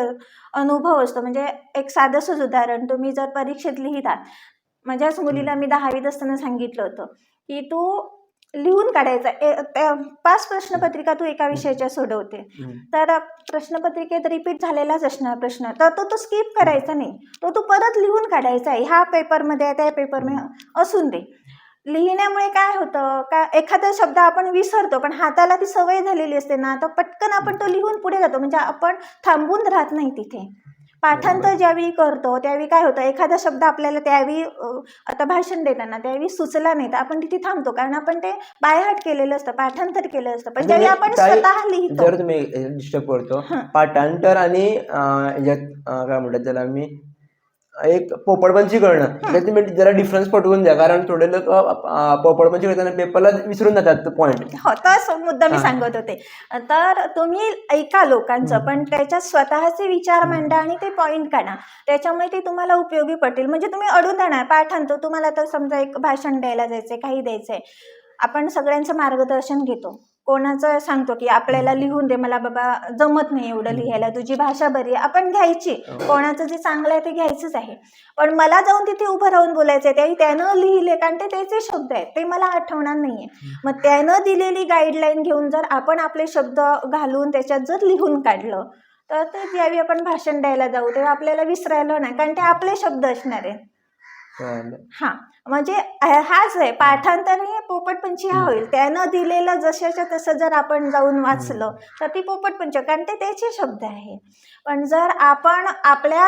अनुभव असतो. म्हणजे एक साधंसं उदाहरण, तुम्ही जर परीक्षेत लिहितात, माझ्याच मुलीला मी 10वीत असताना सांगितलं होतं की तू लिहून काढायचा 5 प्रश्नपत्रिका तू एका विषयाच्या सोडवते, तर प्रश्नपत्रिकेत रिपीट झालेलाच असणार प्रश्न, तर तो स्किप करायचा नाही, तो परत लिहून काढायचा आहे. ह्या पेपरमध्ये त्या पेपरमध्ये असून दे. लिहिण्यामुळे काय होतं का एखादा शब्द आपण विसरतो, पण हाताला ती सवय झालेली असते ना, तर पटकन आपण तो लिहून पुढे जातो. म्हणजे आपण थांबून राहत नाही तिथे. पाठांतर ज्यावेळी करतो त्यावेळी काय होतं, एखादा शब्द आपल्याला त्यावेळी आता भाषण देताना त्यावेळी सुचला नाही तर आपण तिथे थांबतो, कारण आपण ते बायहार्ट केलेलं असतं, पाठांतर केलं असतं. पण ज्यावेळी आपण स्वतः लिहितो, जर तुम्ही डिस्टर्ब करतो पाठांतर आणि काय म्हणतात त्याला मी एक पोपडपंची करणं, त्यात तुम्ही जरा डिफरन्स पटवून द्या, कारण थोडे लोक पोपडपंची करताना पेपरला विसरून जातात तो पॉईंट. हो, तोच मुद्दा मी हा. सांगत होते. तर तुम्ही ऐका लोकांचं, पण त्याच्यात स्वतःचे विचार मांडा आणि ते पॉईंट काढा. त्याच्यामुळे ते तुम्हाला उपयोगी पडतील. म्हणजे तुम्ही अडून राहणार. पाठांतर तुम्हाला तर समजा एक भाषण द्यायला जायचंय, काही द्यायचंय, आपण सगळ्यांचं मार्गदर्शन घेतो. कोणाचं सांगतो की आपल्याला लिहून दे, मला बाबा जमत नाही एवढं लिहायला, तुझी भाषा बरी आहे, आपण घ्यायची. कोणाचं जे चांगलं आहे ते घ्यायचंच आहे. पण मला जाऊन तिथे उभं राहून बोलायचंय, त्याही त्यानं लिहिले, कारण ते त्याचे शब्द आहेत, ते मला आठवणार नाहीये. मग त्यानं दिलेली गाईडलाईन घेऊन जर आपण आपले शब्द घालून त्याच्यात जर लिहून काढलं, तर ते ज्यावेळी आपण भाषण द्यायला जाऊ तेव्हा आपल्याला विसरायला नाही, कारण ते आपले शब्द असणार आहेत. हा, म्हणजे हाच आहे पाठांतर, हे पोपटपंची हा होईल. त्यानं दिलेलं जशाच्या तसं जर आपण जाऊन वाचलं तर ती पोपटपंच, कारण ते त्याचे शब्द आहे. पण जर आपण आपल्या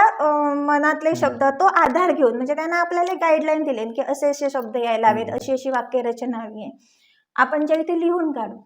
मनातले शब्द तो आधार घेऊन, म्हणजे त्यानं आपल्याला गाईडलाईन दिली की असे असे शब्द यायला हवेत, अशी अशी वाक्यरचना हवी आहे, आपण ज्यावेळी ते लिहून काढू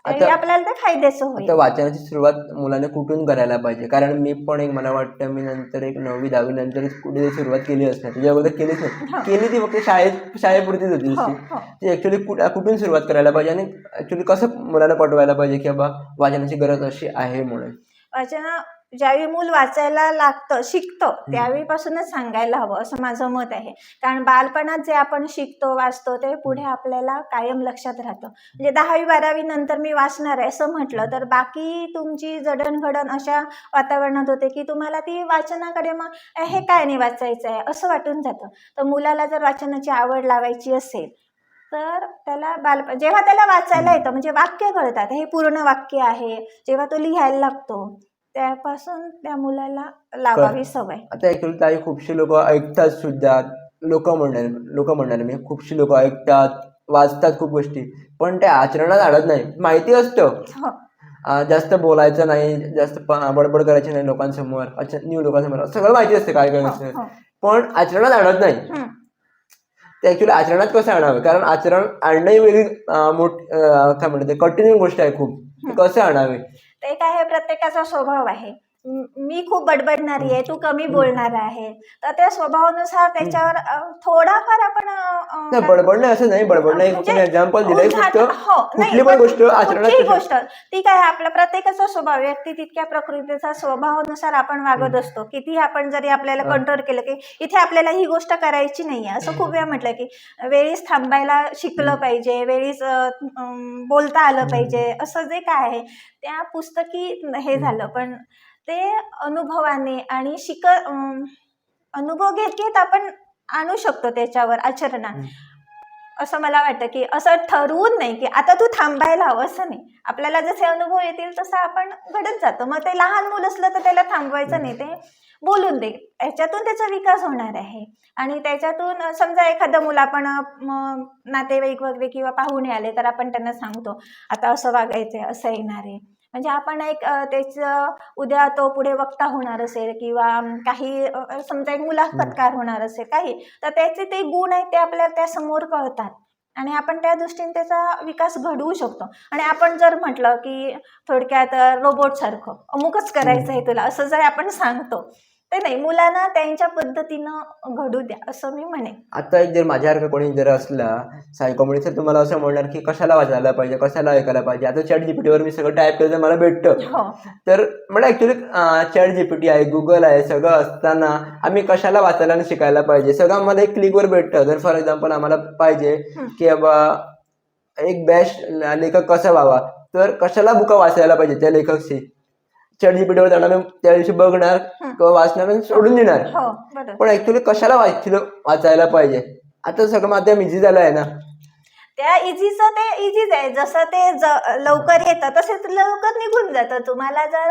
त्यावेळी आपल्याला ते फायद्याचं होईल. आता वाचनाची सुरुवात मुलाने कुठून करायला पाहिजे? कारण मी पण एक, मला वाटतं मी नंतर एक 9वी 10वी नंतरच कुठे सुरुवात केली असणार, त्याच्या अगोदर केलीच नाही. केली ती फक्त शाळेपुरतीच होती ती. ऍक्च्युली कुठून सुरुवात करायला पाहिजे आणि ऍक्च्युली कसं मुलांना पटवायला पाहिजे की बाबा वाचनाची गरज अशी आहे म्हणून? वाचना ज्यावेळी मूल वाचायला लागतं, शिकतं, त्यावेळीपासूनच सांगायला हवं असं माझं मत आहे. कारण बालपणात जे आपण शिकतो, वाचतो, ते पुढे आपल्याला कायम लक्षात राहतं. म्हणजे 10वी 12वी नंतर मी वाचणार आहे असं म्हटलं तर बाकी तुमची जडणघडण अशा वातावरणात होते की तुम्हाला ती वाचनाकडे मग हे काय नाही वाचायचं आहे असं वाटून जातं. तर मुलाला जर वाचनाची आवड लावायची असेल तर त्याला जेव्हा त्याला वाचायला येतं, म्हणजे वाक्य कळतात, हे पूर्ण वाक्य आहे, जेव्हा तो लिहायला लागतो त्यापासून त्या मुलाला लावावी सवय. आता ऍक्च्युली ताई खूपशी लोक ऐकतात सुद्धा, लोक म्हणणार मी, खूपशी लोक ऐकतात, वाचतात खूप गोष्टी, पण त्या आचरणात आणत नाही. माहिती असतं, जास्त बोलायचं नाही, जास्त बडबड करायची नाही लोकांसमोर, न्यू लोकांसमोर, सगळं माहिती असते काय करायचं, पण आचरणात आणत नाही. ते ऍक्च्युली आचरणात कसं आणावं? कारण आचरण आणणं ही वेगळी काय म्हणते कठीण गोष्ट आहे खूप. कसं आणावे? ते काय आहे, प्रत्येकाचा स्वभाव आहे. मी खूप बडबडणारी आहे, तू कमी बोलणार आहे, तर त्या स्वभावानुसार त्याच्यावर थोडाफार आपण बडबड नाही असं नाही, बडबड नाही, एक्झाम्पल दिलंय फक्त. कुठली पण गोष्ट आचरणात गोष्ट ती काय, आपला प्रत्येकाचा स्वभाव, व्यक्ती तितक्या प्रकृतीचा स्वभावानुसार आपण वागत असतो. किती आपण जरी आपल्याला कंट्रोल केलं की इथे आपल्याला ही गोष्ट करायची नाहीये, असं खूप वेळा म्हटलं की वेळीच थांबायला शिकलं पाहिजे, वेळीच बोलता आलं पाहिजे, असं जे काय आहे त्या पुस्तकी हे झालं. पण ते अनुभवाने आणि अनुभव घेत घेत आपण आणू शकतो त्याच्यावर आचरणात, असं मला वाटतं. की असं ठरवून नाही की आता तू थांबायला हवं, असं नाही. आपल्याला जसे अनुभव येतील तसं आपण घडत जातो. मग ते लहान मूल असलं तर त्याला थांबवायचं नाही, ते बोलून दे, त्याच्यातून त्याचा विकास होणार आहे. आणि त्याच्यातून समजा एखादं मुलं आपण नातेवाईक वगैरे किंवा पाहुणे आले तर आपण त्यांना सांगतो आता असं वागायचंय, असं येणार आहे. म्हणजे आपण एक त्याचं उद्या तो पुढे वक्ता होणार असेल किंवा काही समजा एक मुलाखतकार होणार असेल काही, तर त्याचे ते गुण आहेत ते आपल्याला त्या समोर कळतात आणि आपण त्या दृष्टीने त्याचा विकास घडवू शकतो. आणि आपण जर म्हटलं की थोडक्यात रोबोट सारखं अमुकच करायचं आहे तुला, असं जर आपण सांगतो ते नाही, मुलांना त्यांच्या पद्धतीनं घडू द्या असं मी म्हणेन. आता एक जर माझ्यासारखं कोणी जर असला सायकोमॅटिक, तर तुम्हाला असं म्हणणार की कशाला वाचायला पाहिजे, कशाला ऐकायला पाहिजे. आता ChatGPT वर मी सगळं टाईप केलं तर मला भेटतं. तर मला ऍक्च्युली ChatGPT आहे, गुगल आहे, सगळं असताना आम्ही कशाला वाचायला आणि शिकायला पाहिजे? सगळं आम्हाला एक क्लिकवर भेटतं. जर फॉर एक्झाम्पल आम्हाला पाहिजे की बाबा एक बेस्ट लेखक कसा व्हावा, तर कशाला बुका वाचायला पाहिजे त्या लेखकशी? ChatGPT वर जाणार, त्या दिवशी बघणार किंवा वाचणार आणि सोडून देणार. पण ऍक्च्युली कशाला वाचायला पाहिजे? आता सगळं माध्यम इझी झालं आहे ना. त्या इझीचं ते इझीच आहे, जसं ते लवकर येतं तसेच लवकर निघून जातं. तुम्हाला जर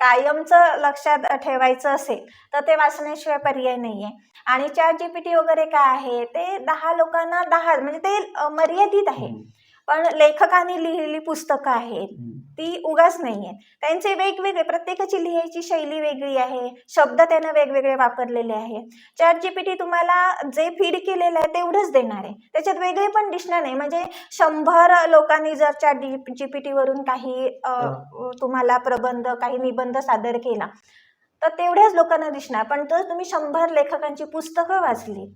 कायमचं लक्षात ठेवायचं असेल तर ते वाचण्याशिवाय पर्याय नाहीये. आणि ChatGPT वगैरे काय आहे, ते 10 लोकांना 10, म्हणजे ते मर्यादित आहे. पण लेखकांनी लिहिलेली पुस्तकं आहेत ती उगाच नाहीये, त्यांचे वेगवेगळे, प्रत्येकाची लिहायची शैली वेगळी आहे, शब्द त्यानं वेगवेगळे वापरलेले आहे. ChatGPT तुम्हाला जे फीड केलेलं आहे तेवढंच देणार आहे, त्याच्यात वेगळे पण दिसणार नाही. म्हणजे 100 लोकांनी जर ChatGPT वरून काही तुम्हाला प्रबंध, काही निबंध सादर केला तर तेवढ्याच लोकांना दिसणार. पण जर तुम्ही 100 लेखकांची पुस्तकं वाचली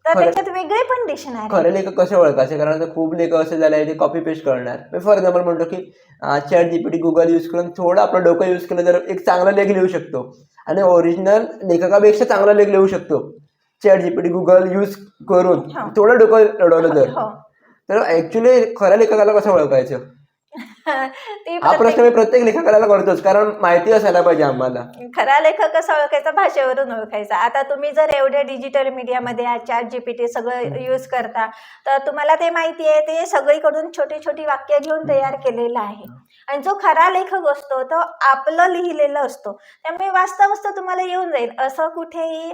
तर खरं त्याच्यात वेगळे पण दिसणार आहे. खरे लेखक कसे ओळखायचे, कारण आता खूप लेखक असे झाले आहे ते कॉपी पेस्ट करणार. फॉर एक्झाम्पल म्हणतो की चॅट जीपीटी गुगल यूज करून थोडं आपलं डोकं यूज केलं तर एक चांगला लेख लिहू शकतो आणि ओरिजिनल लेखकापेक्षा चांगला लेख लिहू शकतो चॅट जीपीटी गुगल यूज करून हा. थोडं डोकं लढवलं तर. हो. तर ऍक्च्युली खऱ्या लेखकाला कसं ओळखायचं, ती हा प्रश्न मी प्रत्येक लेखकाला करतोच, कारण माहिती असायला पाहिजे आम्हाला. खरा लेखक कसा ओळखायचा, भाषेवरून ओळखायचा. आता तुम्ही जर एवढ्या डिजिटल मीडियामध्ये चॅट जीपीटी सगळं यूज करता तर तुम्हाला ते माहिती आहे ते सगळीकडून छोटी छोटी वाक्य घेऊन तयार केलेलं आहे. आणि जो खरा लेखक असतो तो आपलं लिहिलेलं असतो, त्यामुळे वाचता वाचता तुम्हाला येऊन जाईल. असं कुठेही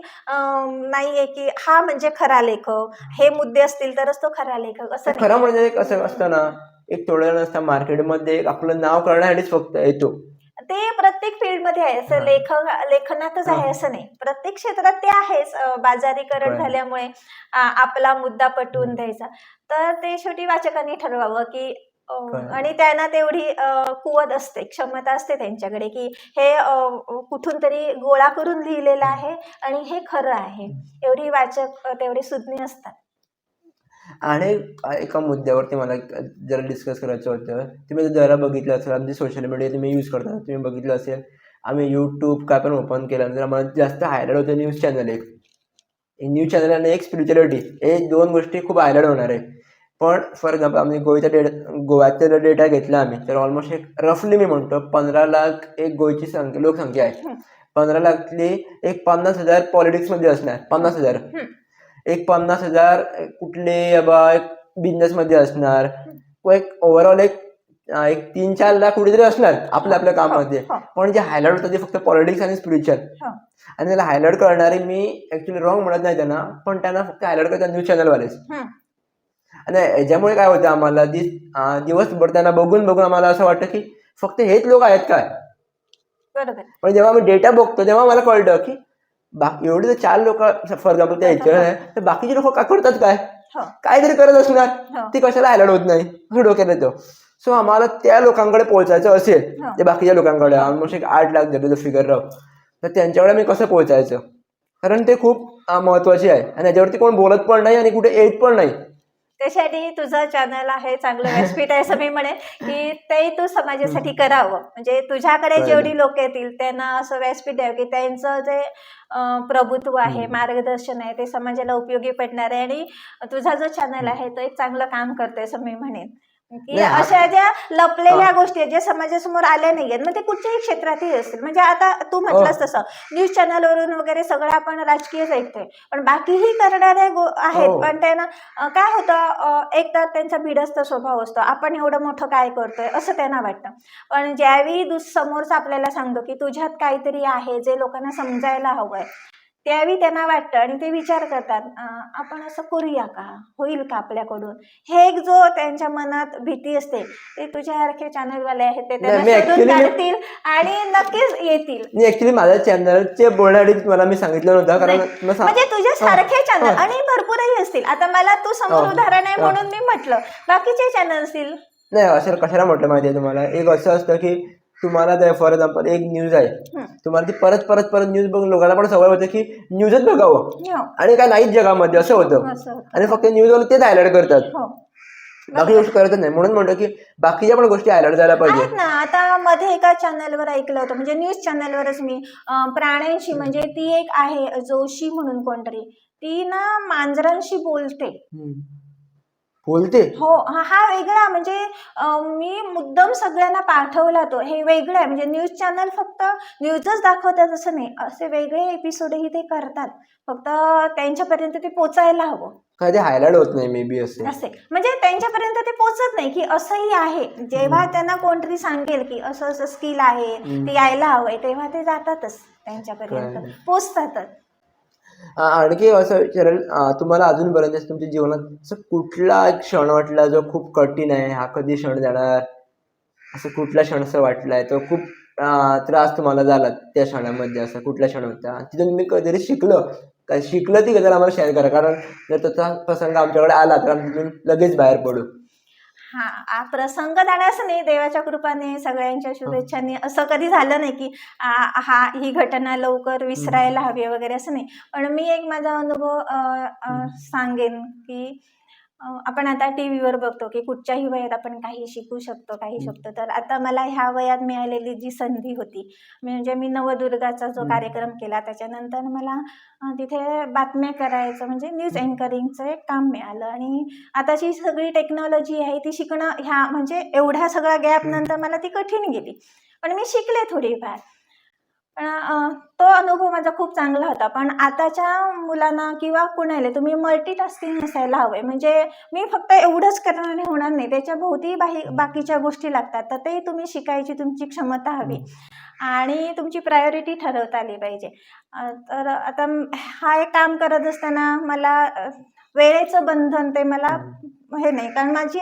नाहीये की हा म्हणजे खरा लेखक, हे मुद्दे असतील तरच तो खरा लेखक, असं नाही. खरं म्हणजे कसं असतं ना, एक थोड्या जण असतं मार्केटमध्ये आपलं नाव करण्यासाठीच फक्त येतो. ते प्रत्येक फील्डमध्ये आहे, असं लेखनातच आहे असं नाही, प्रत्येक क्षेत्रात ते आहेच. बाजारीकरण कळलं. झाल्यामुळे आपला मुद्दा पटवून द्यायचा. तर ते शेवटी वाचकांनी ठरवावं की कळलं. आणि त्यांना तेवढी कुवत असते, क्षमता असते त्यांच्याकडे की हे कुठून तरी गोळा करून लिहिलेलं आहे आणि हे खरं आहे. एवढी वाचक तेवढे सुज्ञ असतात. आणि एका मुद्द्यावरती मला जरा डिस्कस करायचं होतं. तुम्ही जरा बघितलं असेल, आमची सोशल मीडिया तुम्ही यूज करता, तुम्ही बघितलं असेल, आम्ही यूट्यूब काय पण ओपन केल्यानंतर आम्हाला जास्त हायलाईट होतं न्यूज चॅनल. एक न्यूज चॅनल आणि एक स्पिरिच्युअलिटी, हे दोन गोष्टी खूप हायलाईट होणार आहे. पण फॉर एक्झाम्पल आम्ही गोव्याचा डेटा घेतला आम्ही, तर ऑलमोस्ट एक रफली मी म्हणतो 15 लाख एक गोव्याची लोकसंख्या आहे. 15 लाखली एक 50,000 पॉलिटिक्समध्ये असणार, 50,000. एक 50,000 कुठले एक बिझनेसमध्ये असणार, व एक ओव्हरऑल एक 3-4 लाख कुठेतरी असणार आपल्या आपल्या कामामध्ये. पण जे हायलाईट होतं ते फक्त पॉलिटिक्स आणि स्पिरिच्युअल. आणि त्याला हायलाईट करणारे मी ऍक्च्युली रॉंग म्हणत नाही त्यांना, पण त्यांना फक्त हायलाईट करतात न्यूज चॅनलवालेच. आणि याच्यामुळे काय होतं, आम्हाला दिवसभर त्यांना बघून बघून आम्हाला असं वाटतं की फक्त हेच लोक आहेत काय. बरोबर. पण जेव्हा आम्ही डेटा बघतो तेव्हा मला कळतं की बाकी एवढे जर 4 लोक फॉर एक्झाम्पल त्या ह्याच्यावर आहे, तर बाकीचे लोक काय करतात, काहीतरी करत असणार, ती कशाला हायलाईट होत नाही असं डोक्यात येतं. सो आम्हाला त्या लोकांकडे पोहोचायचं असेल, ते बाकीच्या लोकांकडे ऑलमोस्ट एक 8 लाख झाले फिगर राव, तर त्यांच्याकडे मी कसं पोहोचायचं, कारण ते खूप महत्वाचे आहे आणि याच्यावरती कोण बोलत पण नाही आणि कुठे येत पण नाही. त्यासाठी तुझं चॅनल आहे, चांगलं व्यासपीठ आहे असं मी म्हणेन की ते तू समाजासाठी करावं. म्हणजे तुझ्याकडे जेवढी लोक येतील त्यांना असं व्यासपीठ द्यावं की त्यांचं जे प्रभुत्व आहे, मार्गदर्शन आहे, ते समाजाला उपयोगी पडणार आहे. आणि तुझा जो चॅनल आहे तो एक चांगलं काम करतोय असं मी म्हणेन. की अशा ज्या लपलेल्या गोष्टी आहेत ज्या समाजासमोर आल्या नाहीयेत, मग ते कुठच्याही क्षेत्रातही असतील. म्हणजे आता तू म्हटलंस तसं न्यूज चॅनलवरून वगैरे सगळं आपण राजकीयच ऐकतोय, पण बाकीही करणारे आहेत. पण त्यांना काय होतं, एक तर त्यांचा भिडस्त स्वभाव असतो, आपण एवढं मोठं काय करतोय असं त्यांना वाटतं. पण ज्यावेळी समोरचा आपल्याला सांगतो की तुझ्यात काहीतरी आहे जे लोकांना समजायला हवंय, त्यावेळी त्यांना वाटतं आणि ते विचार करतात आपण असं करूया का, होईल का आपल्याकडून. हे एक जो त्यांच्या मनात भीती असते, ते तुझ्यासारखे चॅनलवाले आहेत ते त्यांना शोधून काढतील आणि नक्कीच येतील. ऍक्च्युली माझ्या चॅनलचे बोलण्याआधी मला मी सांगितलं नव्हतं, कारण म्हणजे तुझ्यासारखे चॅनल आणि भरपूरही असतील. आता मला तू समोर उदाहरण आहे म्हणून मी म्हटलं, बाकीचे चॅनल असतील. नाही असं कशाला म्हटलं माहिती आहे तुम्हाला, एक असं असतं की तुम्हाला फॉर एक्झाम्पल एक न्यूज आहे, तुम्हाला ती परत परत परत न्यूज बघून लोकांना पण सवय होते की न्यूजच बघावं आणि काय नाहीच जगामध्ये असं होतं, आणि फक्त न्यूजवाले तेच हायलाईट करतात, बाकी गोष्टी करतच नाही. म्हणून म्हणतो की बाकीच्या पण गोष्टी हायलाईट झाल्या पाहिजे ना. आता मध्ये एका चॅनलवर ऐकलं होतं, म्हणजे न्यूज चॅनलवरच मी, प्राण्यांशी, म्हणजे ती एक आहे जोशी म्हणून कोणतरी, ती ना मांजरांशी बोलते. हो, हा वेगळा, म्हणजे मी मुद्दाम सगळ्यांना पाठवला तो. हे वेगळं आहे, म्हणजे न्यूज चॅनल फक्त न्यूजच दाखवतात असं नाही, असे वेगळे एपिसोडही ते करतात, फक्त त्यांच्यापर्यंत ते पोचायला हवं. कधी हायलाईट होत नाही मे बी असे, म्हणजे त्यांच्यापर्यंत ते पोचत नाही की असंही आहे. जेव्हा त्यांना कोणतरी सांगेल की असं असं स्किल आहे, ते यायला हवंय, तेव्हा ते जातातच त्यांच्यापर्यंत, पोचतातच. आणखी असं विचारेल, तुम्हाला अजूनपर्यंत तुमच्या जीवनात असं कुठला एक क्षण वाटला जो खूप कठीण आहे, हा कधी क्षण जाणार, असं कुठला क्षण असं वाटलाय तो खूप त्रास तुम्हाला झाला त्या क्षणामध्ये, असं कुठला क्षण होता तिथून तुम्ही कधीतरी शिकलं ती कधी आम्हाला शेअर करा, कारण जर तसा प्रसंग आमच्याकडे आला तर आम्ही तिथून लगेच बाहेर पडू. प्रसंग जाण्यास नाही, देवाच्या कृपाने सगळ्यांच्या शुभेच्छांनी असं कधी झालं नाही की ही घटना लवकर विसरायला हवी वगैरे, असं नाही. पण मी एक माझा अनुभव सांगेन की आपण आता टी व्हीवर बघतो की कुठच्याही वयात आपण काही शिकू शकतो, काही शकतो. तर आता मला ह्या वयात मिळालेली जी संधी होती, म्हणजे मी नवदुर्गाचा जो कार्यक्रम केला त्याच्यानंतर मला तिथे बातम्या करायचं म्हणजे न्यूज अँकरिंगचं एक काम मिळालं. आणि आताची सगळी टेक्नॉलॉजी आहे ती शिकणं, ह्या म्हणजे एवढ्या सगळ्या गॅप नंतर मला ती कठीण गेली, पण मी शिकले थोडीफार. पण तो अनुभव माझा खूप चांगला होता. पण आताच्या मुलांना किंवा कुणाला तुम्ही मल्टीटास्किंग नसायला हवंय. म्हणजे मी फक्त एवढंच करण्याने होणार नाही, त्याच्या भोवती बाकीच्या गोष्टी लागतात. तर ते तुम्ही शिकायची तुमची क्षमता हवी आणि तुमची प्रायोरिटी ठरवता आली पाहिजे. तर आता हा एक काम करत असताना मला वेळेचं बंधन ते मला हे नाही, कारण माझी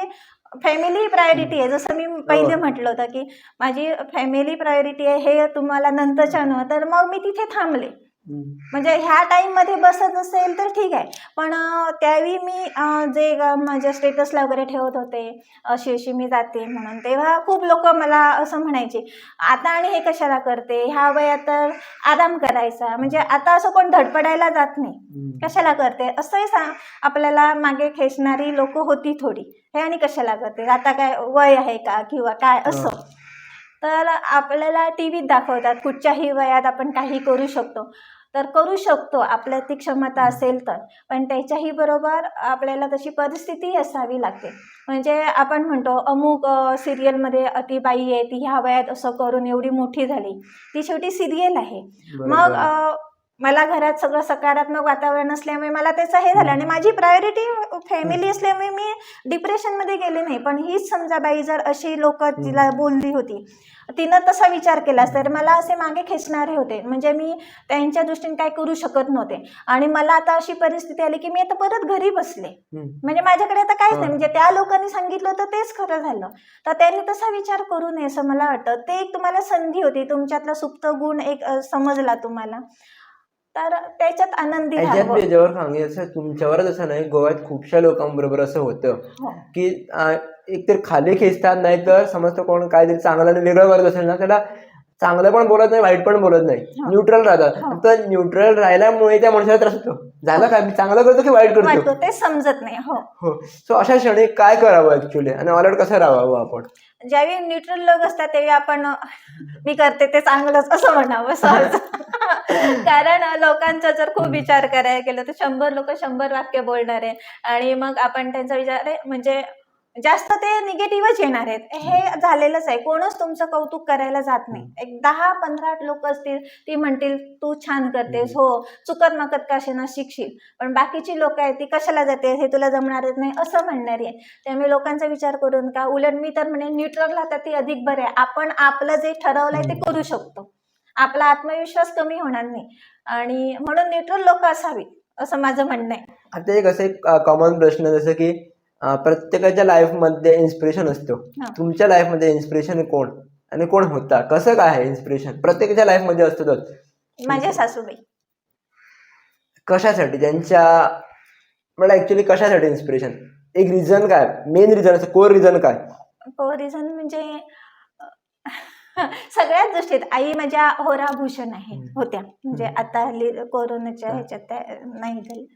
फॅमिली प्रायोरिटी आहे. जसं मी पहिले म्हटलं होतं की माझी फॅमिली प्रायोरिटी आहे, हे तुम्हाला नंतरच्या तर मग मी तिथे थांबले. म्हणजे ह्या टाईममध्ये बसत असेल तर ठीक आहे, पण त्यावेळी मी जे माझ्या स्टेटसला वगैरे ठेवत होते अशी अशी मी जाते म्हणून, तेव्हा खूप लोक मला असं म्हणायचे, आता आणि हे कशाला करते, ह्या वयात तर आराम करायचा. म्हणजे आता असं कोण धडपडायला जात नाही, कशाला करते असंही आपल्याला मागे खेचणारी लोक होती थोडी. हे आणि कशाला करते, आता काय वय आहे का किंवा काय असं. तर आपल्याला टी व्हीत दाखवतात कुठच्याही वयात आपण काही करू शकतो. तर करू शकतो, आपल्यात ती क्षमता असेल तर. पण त्याच्याही बरोबर आपल्याला तशी परिस्थिती असावी लागते. म्हणजे आपण म्हणतो अमुक सिरियलमध्ये ती बाई आहे, ती ह्या वयात असं करून एवढी मोठी झाली, ती शेवटी सिरियल आहे. मग मला घरात सगळं सकारात्मक वातावरण असल्यामुळे मला त्याचं हे झालं आणि माझी प्रायोरिटी फॅमिली असल्यामुळे मी डिप्रेशनमध्ये गेले नाही. पण हीच समजा बाई जर अशी लोक तिला बोलली होती, तिनं तसा विचार केलास तर मला असे मागे खेचणारे होते. म्हणजे मी त्यांच्या दृष्टीने काय करू शकत नव्हते. आणि मला आता अशी परिस्थिती आली की मी आता परत घरी बसले, म्हणजे माझ्याकडे आता काहीच नाही. म्हणजे त्या लोकांनी सांगितलं होतं तेच खरं झालं. तर त्यांनी तसा विचार करू नये असं मला वाटतं. ते एक तुम्हाला संधी होती, तुमच्यातला सुप्त गुण एक समजला तुम्हाला, तर त्याच्यात आनंदी राहावं. त्याच्यावर सांगायचं तुमच्यावरच असं नाही, गोव्यात खूपशा लोकांबरोबर असं होतं की एकतर खाली खेचतात, नाही तर समजतं कोण काहीतरी चांगलं आणि वेगळं करत असेल ना, त्याला चांगलं पण बोलत नाही, वाईट पण बोलत नाही, न्यूट्रल राहतात. तर न्यूट्रल राहिल्यामुळे त्या माणसाला त्रास होतो, झालं काय मी चांगलं करतो की वाईट करतो ते समजत नाही. हो. सो अशा क्षणी काय करावं ऍक्च्युली, आणि अलर्ट कसं राहावं आपण? ज्यावेळी न्यूट्रल लोक असतात त्यावेळी आपण मी करते ते चांगलंच असं म्हणावं सहज. कारण लोकांचा जर खूप विचार करायला गेलं तर 100 लोक 100 वाक्य बोलणार आहे आणि मग आपण त्यांचा विचार म्हणजे जास्त ते निगेटिव्हच येणार आहेत. हे झालेलंच आहे. कोणच तुमचं कौतुक करायला जात नाही. एक 10-15 लोक असतील, ती म्हणतील तू छान करतेस, हो चुकत माकत काशीना शिकशील. पण बाकीची लोक आहेत ती कशाला जाते, हे तुला जमणारच नाही असं म्हणणारी आहे. त्यामुळे लोकांचा विचार करून का, उलट मी तर म्हणे न्यूट्रल राहतात ती अधिक बरे आहे. आपण आपलं जे ठरवलंय ते करू शकतो, आपला आत्मविश्वास कमी होणार नाही आणि म्हणून न्यूट्रल लोक असावी असं माझं म्हणणं आहे. आता एक असं एक कॉमन प्रश्न, जसं की प्रत्येकाच्या लाईफमध्ये इन्स्पिरेशन असतो. तुमच्या लाईफमध्ये इन्स्पिरेशन कोण आणि कोण होता, कसं काय आहे इन्स्पिरेशन? प्रत्येकाच्या लाईफमध्ये असतोच. माझ्या सासूबाई. कशासाठी त्यांच्या, मला ऍक्च्युली कशासाठी इन्स्पिरेशन? एक रिझन काय, मेन रिझन असं, कोर रिझन काय? कोर रिझन म्हणजे सगळ्याच दृष्टीत आई माझ्या होराभूषण होत्या. म्हणजे आता कोरोनाच्या ह्याच्यात त्या नाही झाली,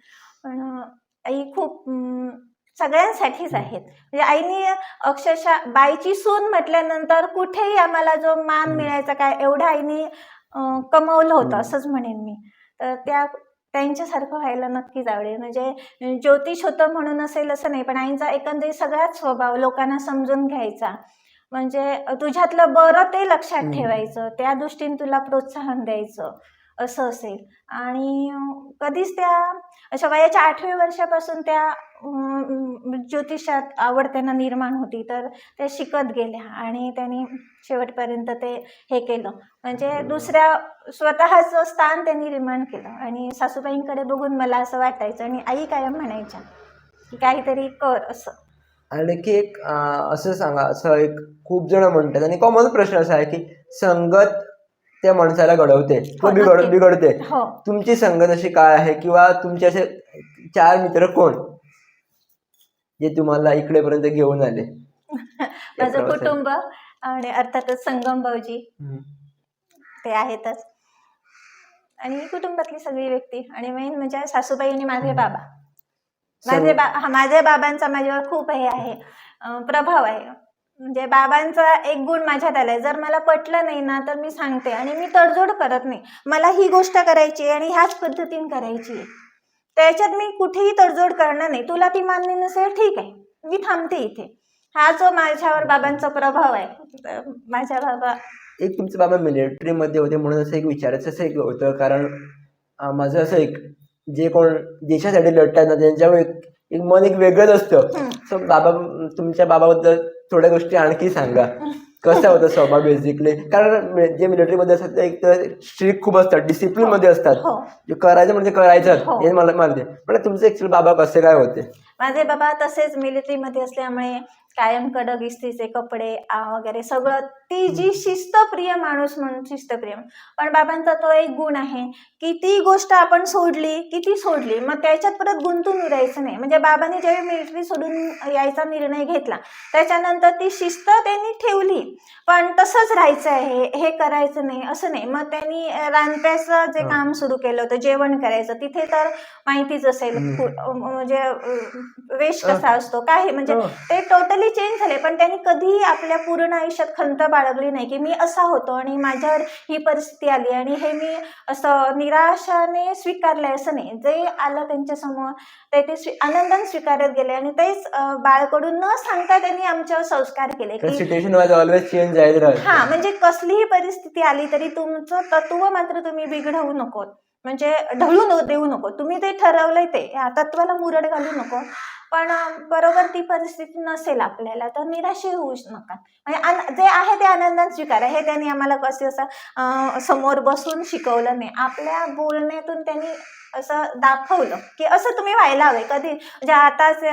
पण आई खूप सगळ्यांसाठीच आहेत. म्हणजे आईनी अक्षरशः बाईची सून म्हटल्यानंतर कुठेही आम्हाला जो मान मिळायचा काय एवढं आईनी कमवलं होतं असंच म्हणेन मी. तर त्यांच्यासारखं व्हायला नक्कीच आवडेल. म्हणजे ज्योतिष होतं म्हणून असेल असं नाही, पण आईंचा एकंदरीत सगळाच स्वभाव लोकांना समजून घ्यायचा. म्हणजे तुझ्यातलं बरं ते लक्षात ठेवायचं, त्या दृष्टीने तुला प्रोत्साहन द्यायचं असं असेल. आणि कधीच त्या अशा वयाच्या 8व्या वर्षापासून त्या ज्योतिषात आवड त्यांना निर्माण होती. तर त्या शिकत गेल्या आणि त्यांनी शेवटपर्यंत ते हे केलं. म्हणजे दुसऱ्या स्वतःचं स्थान त्यांनी निर्माण केलं. आणि सासूबाईंकडे बघून मला असं वाटायचं, आणि आई कायम म्हणायच्या की काहीतरी कर असं. आणखी एक असं सांगा, असं एक खूप जण म्हणतात आणि कॉमन प्रश्न असा आहे की संगत त्या माणसाला घडवते किंवा बिघडते. तुमची संगत अशी काय आहे, किंवा तुमचे असे 4 मित्र कोण जे तुम्हाला इकडेपर्यंत घेऊन आले? माझं प्रवासात. कुटुंब आणि अर्थातच संगम भाऊजी हम्म. ते आहेतच, आणि कुटुंबातली सगळी व्यक्ती, आणि मेन म्हणजे सासूबाई आणि माझे बाबा. संग माझ्या बाबांचा माझ्यावर खूप हे आहे, प्रभाव आहे. म्हणजे बाबांचा एक गुण माझ्यात आलाय, जर मला पटलं नाही ना तर मी सांगते, आणि मी तडजोड करत नाही. मला ही गोष्ट करायची आणि ह्याच पद्धतीने करायची आहे, त्याच्यात मी कुठेही तडजोड करणार नाही. तुला ती मान्य नसेल ठीक आहे, मी थांबते इथे. हा जो माझ्यावर बाबांचा प्रभाव आहे. तर माझ्या बाबा एक तुमचे बाबा मिलिटरीमध्ये होते म्हणून असं एक विचारायचं असं एक होतं, कारण माझं असं एक जे कोण देशासाठी लढतात ना त्यांच्यावर एक एक मन एक वेगळंच असतं. सो बाबा, तुमच्या बाबाबद्दल थोड्या गोष्टी आणखी सांगा. कसा होता स्वभाव बेसिकली, कारण जे मिलिटरीमध्ये असतात ते एक तर स्ट्रिक्ट खूप असतात, डिसिप्लिन मध्ये असतात. हो. जे करायचं म्हणजे करायचं हो. हे मला माहिती, पण तुमचे ऍक्च्युअली बाबा कसे काय होते? माझे बाबा तसेच मिलिटरीमध्ये असल्यामुळे कायम कडक इस्त्रीचे कपडे वगैरे सगळं, ती जी शिस्तप्रिय माणूस म्हणून शिस्तप्रिय. पण बाबांचा तो एक गुण आहे की ती गोष्ट आपण सोडली की ती सोडली, मग त्याच्यात परत गुंतून उरायचं नाही. म्हणजे बाबांनी ज्यावेळी मिलिटरी सोडून यायचा निर्णय घेतला त्याच्यानंतर ती शिस्त त्यांनी ठेवली, पण तसंच राहायचं आहे, हे करायचं नाही असं नाही. मग त्यांनी रानप्याचं जे काम सुरू केलं होतं, जेवण करायचं, तिथे तर माहितीच असेल म्हणजे वेश कसा असतो काय, म्हणजे ते टोटली चेंज झाले. पण त्यांनी कधीही आपल्या पूर्ण आयुष्यात खंत बाळगली नाही की मी असा होतो आणि माझ्यावर ही परिस्थिती आली आणि हे मी असं निराशाने स्वीकारलंय, असं नाही. जे आलं त्यांच्या समोर ते आनंदाने स्वीकारत गेले, आणि तेच बाळकडून न सांगता त्यांनी आमच्यावर संस्कार केले की सिच्युएशन वाज ऑलवेज चेंज जायत राहतं. हा, म्हणजे कसलीही परिस्थिती आली तरी तुमचं तत्व मात्र तुम्ही बिघडवू नको, म्हणजे ढळू देऊ नको. तुम्ही ते ठरवलंय ते या तत्वाला मुरड घालू नको. पण बरोबर ती परिस्थिती नसेल आपल्याला तर निराश होऊ नका. म्हणजे जे आहे ते आनंदाने स्वीकारा. हे त्यांनी आम्हाला कसं असं समोर बसून शिकवलं नाही, आपल्या बोलण्यातून त्यांनी असं दाखवलं की असं तुम्ही व्हायला हवे. कधी म्हणजे आताच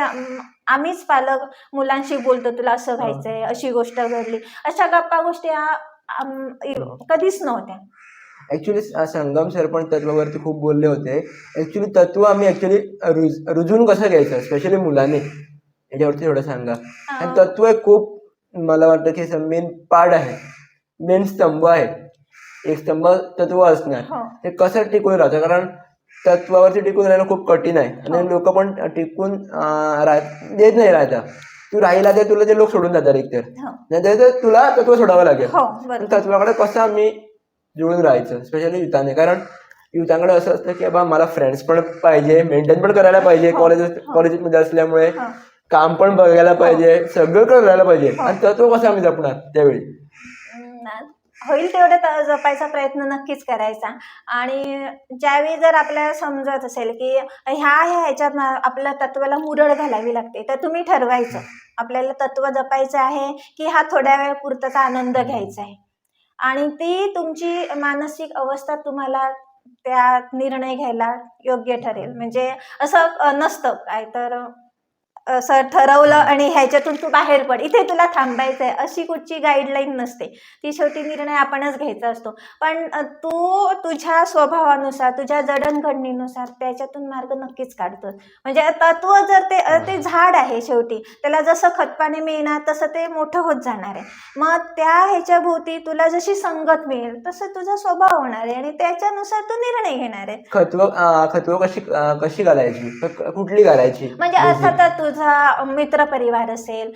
आम्हीच पालक मुलांशी बोलतो, तुला असं व्हायचंय, अशी गोष्ट घडली, अशा गप्पा गोष्टी कधीच नव्हत्या. ऍक्च्युली संगम सर पण तत्वावरती खूप बोलले होते. ऍक्च्युली तत्व आम्ही रुजून कसं घ्यायचं, स्पेशली मुलांनी, याच्यावरती थोडं सांगा. आणि तत्व एक खूप मला वाटतं की मेन पार्ट आहे, मेन स्तंभ आहे. एक स्तंभ तत्व असणार, ते कसं टिकून राहतं, कारण तत्वावरती टिकून राहणं खूप कठीण आहे आणि लोक पण टिकून देत नाही राहता. तू राहिला तर तुला ते लोक सोडून जातात एकतर, नाही तर तुला तत्व सोडावं लागेल. तत्वाकडे कसं आम्ही जुळून राहायचं, स्पेशली युथाने, कारण युथांकडे असं असतं की बाबा मला फ्रेंड्स पण पाहिजे, मेंटेन पण करायला पाहिजे, कॉलेजमध्ये असल्यामुळे काम पण बघायला पाहिजे, सगळं करायला पाहिजे, आणि तत्व कसं आम्ही जपणार त्यावेळी? होईल तेवढं जपायचा प्रयत्न नक्कीच करायचा. आणि ज्यावेळी जर आपल्याला समजत असेल की ह्याच्यात आपल्या तत्वाला मुरड घालावी लागते, तर तुम्ही ठरवायचं आपल्याला तत्व जपायचं आहे की हा थोड्या वेळापुरताचा आनंद घ्यायचा आहे. आणि ती तुमची मानसिक अवस्था तुम्हाला त्या निर्णय घ्यायला योग्य ठरेल. म्हणजे असं नसतं काय तर असं ठरवलं आणि ह्याच्यातून तू बाहेर पड, इथे तुला थांबायचं आहे, अशी कुठची गाईडलाईन नसते. ती शेवटी निर्णय आपणच घ्यायचा असतो. पण तू तुझ्या स्वभावानुसार, तुझ्या जडणघडणीनुसार त्याच्यातून मार्ग नक्कीच काढतो. म्हणजे तत्व जर ते झाड आहे, शेवटी त्याला जसं खतपाणी मिळणार तसं ते मोठं होत जाणार आहे. मग त्या ह्याच्याभोवती तुला जशी संगत मिळेल तसं तुझा स्वभाव होणार आहे आणि त्याच्यानुसार तू निर्णय घेणार आहे. खतव कशी घालायची, कुठली घालायची? म्हणजे अर्थातच तुझा मित्रपरिवार असेल,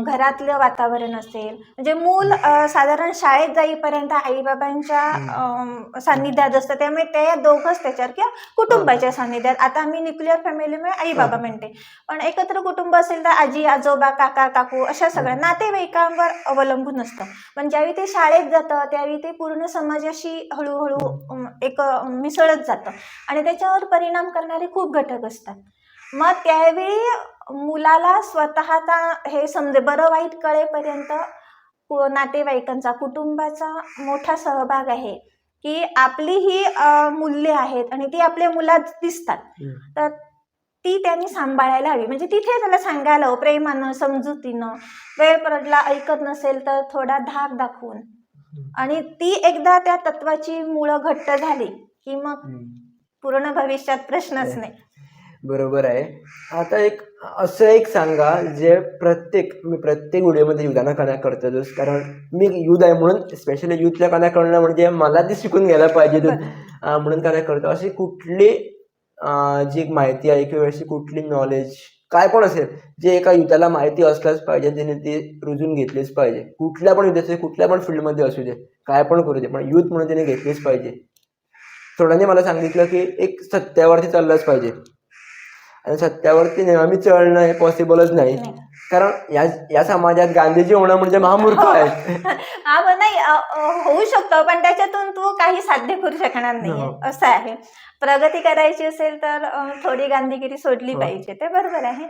घरातलं वातावरण असेल, म्हणजे मूल साधारण शाळेत जाईपर्यंत आईबाबांच्या सान्निध्यात असतं, त्यामुळे ते दोघंच त्याच्यावर, किंवा कुटुंबाच्या सान्निध्यात. आता मी न्यूक्लिअर फॅमिलीमुळे आई बाबा म्हणते, पण एकत्र कुटुंब असेल तर आजी आजोबा काका काकू अशा सगळ्या नातेवाईकांवर अवलंबून असतं. पण ज्यावेळी ते शाळेत जातं त्यावेळी ते पूर्ण समाजाशी हळूहळू एक मिसळत जातं आणि त्याच्यावर परिणाम करणारे खूप घटक असतात. मग त्यावेळी मुलाला स्वतःचा हे समजे बरं वाईट कळेपर्यंत नातेवाईकांचा, कुटुंबाचा मोठा सहभाग आहे की आपली ही मूल्य आहेत आणि ती आपल्या मुलात दिसतात, तर ती त्यांनी सांभाळायला हवी. म्हणजे तिथे त्याला सांगायला हवं प्रेमानं, समजुतीनं. वेळ पडला ऐकत नसेल तर थोडा धाक दाखवून, आणि ती एकदा त्या तत्वाची मुळं घट्ट झाली की मग पूर्ण भविष्यात प्रश्नच नाही. बरोबर आहे. आता एक असं एक सांगा जे मी प्रत्येक व्हिडिओमध्ये युथांना कनेक्ट करतोच, कारण मी युथ आहे म्हणून स्पेशली युथला कनेक्ट करणं म्हणजे मला ती शिकून घ्यायला पाहिजे बरं. म्हणून कनेक्ट करतो. अशी कुठली जी एक माहिती आहे किंवा अशी कुठली नॉलेज काय पण असेल जे एका युथाला माहिती असल्याच पाहिजे, त्याने ते रुजून घेतलेच पाहिजे, कुठल्या पण युथाचे कुठल्या पण फील्डमध्ये असू दे, काय पण करू दे, पण युथ म्हणून त्याने घेतलेच पाहिजे. थोड्यांनी मला सांगितलं की एक सत्यावरती चाललंच पाहिजे आणि सत्यावरती नेहमी चढणं हे पॉसिबलच नाही, नाही. कारण या समाजात गांधीजी होणं म्हणजे महामूर्ख हो. आहे. हा पण नाही होऊ शकतो, पण त्याच्यातून तू काही साध्य करू शकणार नाहीये, हो. असं आहे. प्रगती करायची असेल तर थोडी गांधीगिरी सोडली हो. पाहिजे, ते बरोबर आहे.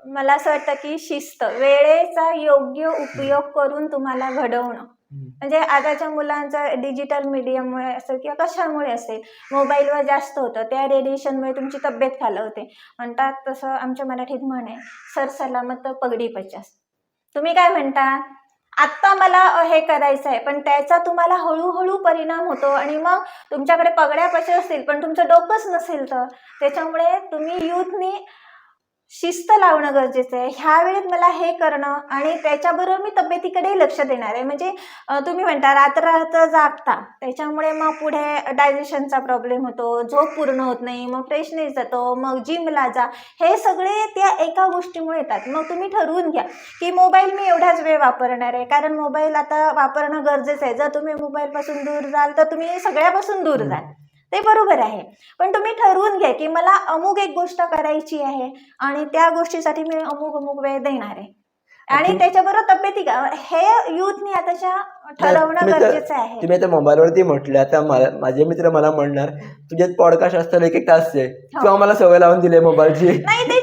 मला असं वाटतं की शिस्त, वेळेचा योग्य उपयोग करून तुम्हाला घडवणं, म्हणजे आताच्या मुलांचा डिजिटल मीडियामुळे असेल किंवा कशामुळे असेल, मोबाईलवर जास्त होतं, त्या रेडिएशनमुळे तुमची तब्येत खालावते. म्हणतात तसं आमच्या मराठीत म्हण आहे, सर सलामत पगडी पचास. तुम्ही काय म्हणता, आत्ता मला हे करायचं आहे, पण त्याचा तुम्हाला हळूहळू परिणाम होतो आणि मग तुमच्याकडे पगड्या पशा असतील पण तुमचं डोकंच नसेल तर. त्याच्यामुळे तुम्ही युथनी शिस्त लावणं गरजेचं आहे. ह्या वेळेत मला हे करणं आणि त्याच्याबरोबर मी तब्येतीकडे लक्ष देणार आहे. म्हणजे तुम्ही म्हणता रात्र जागता, त्याच्यामुळे मग पुढे डायजेशनचा प्रॉब्लेम होतो, झोप पूर्ण होत नाही, मग फ्रेशनेस जातो, मग जिमला जा. हे सगळे त्या एका गोष्टीमुळे येतात. मग तुम्ही ठरवून घ्या की मोबाईल मी एवढाच वेळ वापरणार आहे, कारण मोबाईल आता वापरणं गरजेचं आहे. जर तुम्ही मोबाईलपासून दूर जाल तर तुम्ही सगळ्यापासून दूर जाल, ते बरोबर आहे. पण तुम्ही ठरवून घ्या की मला अमुक एक गोष्ट करायची आहे आणि त्या गोष्टीसाठी मी अमुक वेळ देणार आहे आणि त्याच्याबरोबर तब्येती हे युथनी आताच्या ठरवणं गरजेचं आहे. तुम्ही आता मोबाईलवरती म्हटलं, आता माझे मित्र मला म्हणणार तुझ्यात पॉडकास्ट असताना 1-1 तासचे किंवा मला सवय लावून दिली मोबाईलची. नाही, ते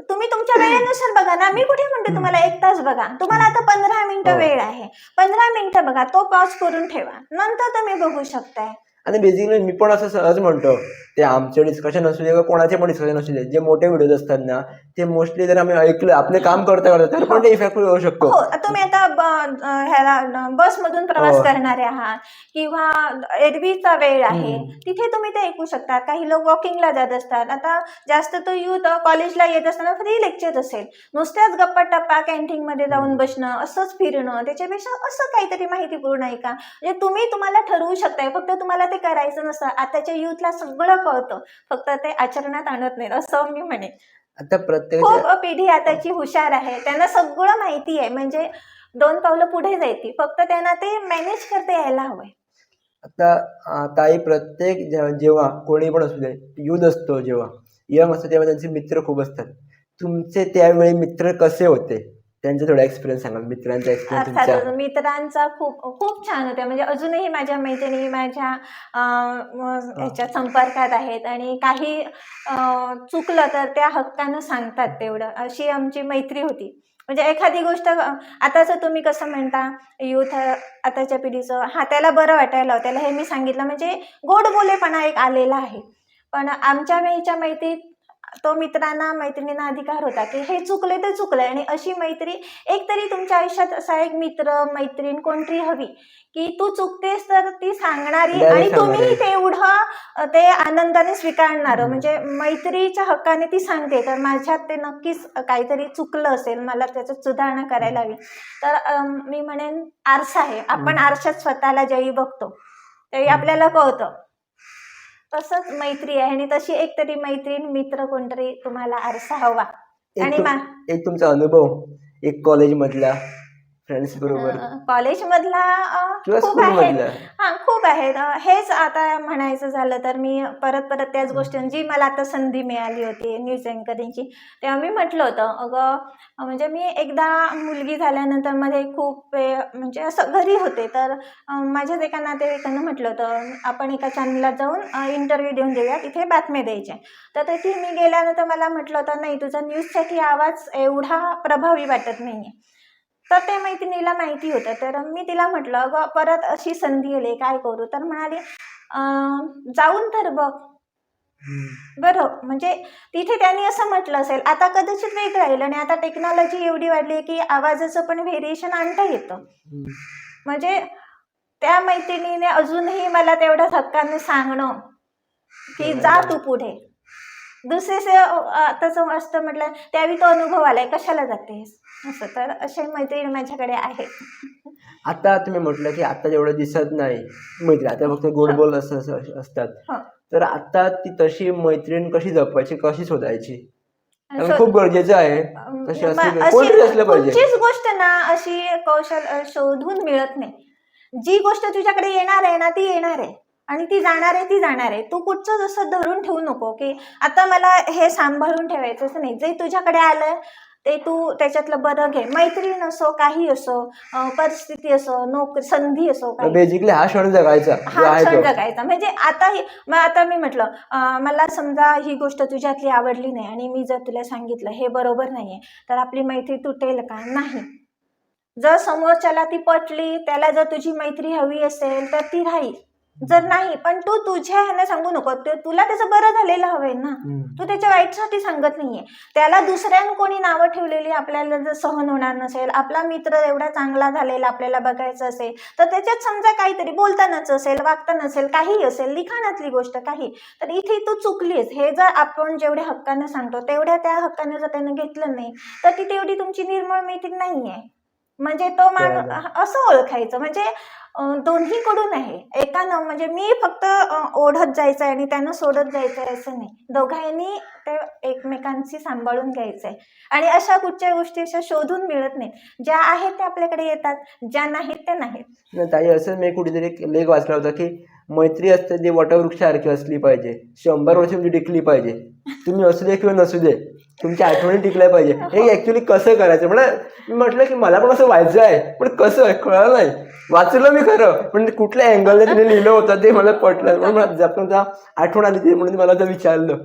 तुम्ही तुमच्या वेळेनुसार बघा ना. मी कुठे म्हणते तुम्हाला 1 तास बघा, तुम्हाला आता 15 मिनिटं वेळ आहे, 15 मिनिटं बघा, तो पॉज करून ठेवा, नंतर तुम्ही बघू शकताय. आणि बेसिकली मी पण असं सहज म्हणतो, ते आमचे डिस्कशन असू दे किंवा कोणाचे पण डिस्कशन असू दे, जे मोठे व्हिडिओज असतात ना, ते मोस्टली जर आम्ही ऐकलं आपले काम करता तर पण ते इफेक्टिव्ह होऊ शकतो. हो, तुम्ही आता ह्याला बसमधून प्रवास करणारे आहात किंवा एरवीचा वेळ आहे, तिथे तुम्ही ते ऐकू शकता. काही लोक वॉकिंगला जात असतात. आता जास्त तो युथ कॉलेजला येत असताना फ्री लेक्चर असेल, नुसत्याच गप्पा टप्पा कॅन्टीनमध्ये जाऊन बसणं, असंच फिरणं, त्याच्यापेक्षा असं काहीतरी माहितीपूर्ण आहे का, म्हणजे तुम्हाला ठरवू शकताय. फक्त तुम्हाला ते करायचं नसतं. आताच्या युथला सगळं कळतं, फक्त ते आचरणात आणत नाहीत, असं मी म्हणेन. आता प्रत्येक खूप पिढी आताची हुशार आहे, त्यांना सगळं माहिती आहे, म्हणजे 2 पावलं पुढे जायची, फक्त त्यांना ते मॅनेज करता यायला हवंय. आता ताई, प्रत्येक जेव्हा कोणी पण असू दे, युथ असतो, जेव्हा यंग असतो तेव्हा त्यांचे मित्र खूप असतात. तुमचे त्यावेळी मित्र कसे होते, त्यांचा थोडा एक्सपिरियन्स सांगा, मित्रांचा एक्सपिरियन्स तुमच्या. अर्थातच मित्रांचा खूप छान होत्या. म्हणजे अजूनही माझ्या मैत्रिणी माझ्या ह्याच्यात संपर्कात आहेत आणि काही चुकलं तर त्या हक्कानं सांगतात तेवढं, अशी आमची मैत्री होती. म्हणजे एखादी गोष्ट आताचं तुम्ही कसं म्हणता युथ आताच्या पिढीचं, त्याला बरं वाटायला हवं, त्याला हे मी सांगितलं म्हणजे गोड बोलेपणा एक आलेला आहे. पण आमच्या वेळीच्या मैत्रीत तो मैत्रिणींना अधिकार होता की हे चुकले तर चुकले, आणि अशी मैत्री एकतरी तुमच्या आयुष्यात असा एक मित्र मैत्रीण कोणतरी हवी की तू चुकतेस तर ती सांगणारी आणि तुम्ही तेवढं ते आनंदाने स्वीकारणार. म्हणजे मैत्रीच्या हक्काने ती सांगते तर माझ्यात ते नक्कीच काहीतरी चुकलं असेल, मला त्याच्यात सुधारणा करायला हवी. तर मी म्हणेन आरसा आहे, आपण आरशात स्वतःला ज्यावेळी बघतो त्यावेळी आपल्याला कळतं, तसंच मैत्री आहे. आणि तशी एक तरी मैत्रीण मित्र कोणतरी तुम्हाला आरसा हवा. आणि एक तुमचा अनुभव एक कॉलेज मधला फ्रेंड्स बरोबर कॉलेजमधला किंवा खूप स्कूल आहेत. मधला. खूप आहेत. हेच आता म्हणायचं झालं तर मी परत त्याच गोष्टी, मला आता संधी मिळाली होती न्यूज अँकरिंगची, तेव्हा मी म्हटलं होतं अगं, म्हणजे मी एकदा मुलगी झाल्यानंतर मध्ये खूप वेळ म्हणजे असं घरी होते, तर माझ्याच एका नातेवाईकांना म्हटलं होतं आपण एका चॅनलला जाऊन इंटरव्ह्यू देऊन देऊया, तिथे बातम्या द्यायच्या. तर तिथे मी गेल्यानंतर मला म्हटलं होतं नाही, तुझा न्यूजसाठी आवाज एवढा प्रभावी वाटत नाही आहे. तर त्या मैत्रिणीला माहिती होतं, तर मी तिला म्हटलं अगं परत अशी संधी आली, काय करू. तर म्हणाली जाऊन तर बघ. बरं, म्हणजे तिथे त्यांनी असं म्हटलं असेल, आता कदाचित वेगळं राहील आणि आता टेक्नॉलॉजी एवढी वाढली की आवाजाचं पण व्हेरिएशन आणता येतं. म्हणजे त्या मैत्रिणीने अजूनही मला तेवढं हक्काने सांगणं की जा तू पुढे, तसं असतं म्हटलं त्यावेळी तो अनुभव आलाय, कशाला जातेस असं. तर असे मैत्रीण माझ्याकडे आहेत. आता तुम्ही म्हटलं की आता जेवढं दिसत नाही मैत्री, आता फक्त गोड बोल असतात. हो. तर आता ती तशी मैत्रीण कशी जपवायची, कशी शोधायची? कारण शो- खूप गरजेचं आहे. अम, तशी म- असली अशी कोणतरी असलं पाहिजे. कुठचीच गोष्ट ना अशी शोधून मिळत नाही. जी गोष्ट तुझ्याकडे येणार आहे ना ती येणार आहे आणि ती जाणार आहे ती जाणार आहे. तू कुठचं जसं धरून ठेवू नको की आता मला हे सांभाळून ठेवायचंच नाही. जे तुझ्याकडे आलंय ते तू त्याच्यातलं बरं घे. मैत्रीण असो, काही असो, परिस्थिती असो, नोकरी, संधी असो, काही बेसिकली हा क्षण जगायचा जो हा आहे क्षण तो. जगायचा. म्हणजे आता मी म्हटलं मला समजा ही गोष्ट तुझ्यातली आवडली नाही आणि मी जर तुला सांगितलं हे बरोबर नाहीये, तर आपली मैत्री तुटेल का? नाही. जर समोरच्याला ती पटली, त्याला जर तुझी मैत्री हवी असेल तर ती राहील. जर नाही, पण तू तुझ्या ह्याने सांगू नको. तुला त्याचं बरं झालेलं हवंय ना. तू त्याच्या वाईटसाठी सांगत नाहीये. त्याला दुसऱ्यानं कोणी नावं ठेवलेली आपल्याला जर सहन होणार नसेल, आपला मित्र एवढा चांगला झालेला आपल्याला बघायचा असेल, तर त्याच्यात समजा काहीतरी बोलतानाच असेल, वागताना असेल, काही असेल, लिखाणातली गोष्ट काही, तर इथे तू चुकलीस. हे जर आपण जेवढ्या हक्कानं सांगतो, तेवढ्या त्या हक्कानं जर त्यानं घेतलं नाही, तर ती तेवढी तुमची निर्मळ मैत्री नाहीये. म्हणजे तो बरोबर. असं ओळखायचं. म्हणजे दोन्हीकडून आहे. एकानं म्हणजे मी फक्त ओढत जायचं आहे आणि त्यानं सोडत जायचं आहे असं नाही. दोघांनी ते एकमेकांशी सांभाळून घ्यायचंय. आणि अशा कुठच्या गोष्टी अशा शोधून मिळत नाही. ज्या आहेत त्या आपल्याकडे येतात, ज्या नाहीत त्या नाहीत. नाही ताई, असं मी कुठेतरी एक लेख वाचला होता की मैत्री असते ती वटवृक्षासारखी असली पाहिजे. 100 वर्ष तुमची टिकली पाहिजे. तुम्ही असू दे किंवा नसू दे, तुमच्या आठवणी टिकल्या पाहिजे. हे ऍक्च्युली कसं करायचं म्हणजे मी म्हटलं की मला पण असं व्हायचं आहे, पण कसं कळलं नाही. वाचलं मी खरं, पण कुठल्या अँगलने तिने लिहिलं होतं ते मला पटलं. म्हणून मला जपता आठवण आली ती, म्हणून मला ते विचारलं.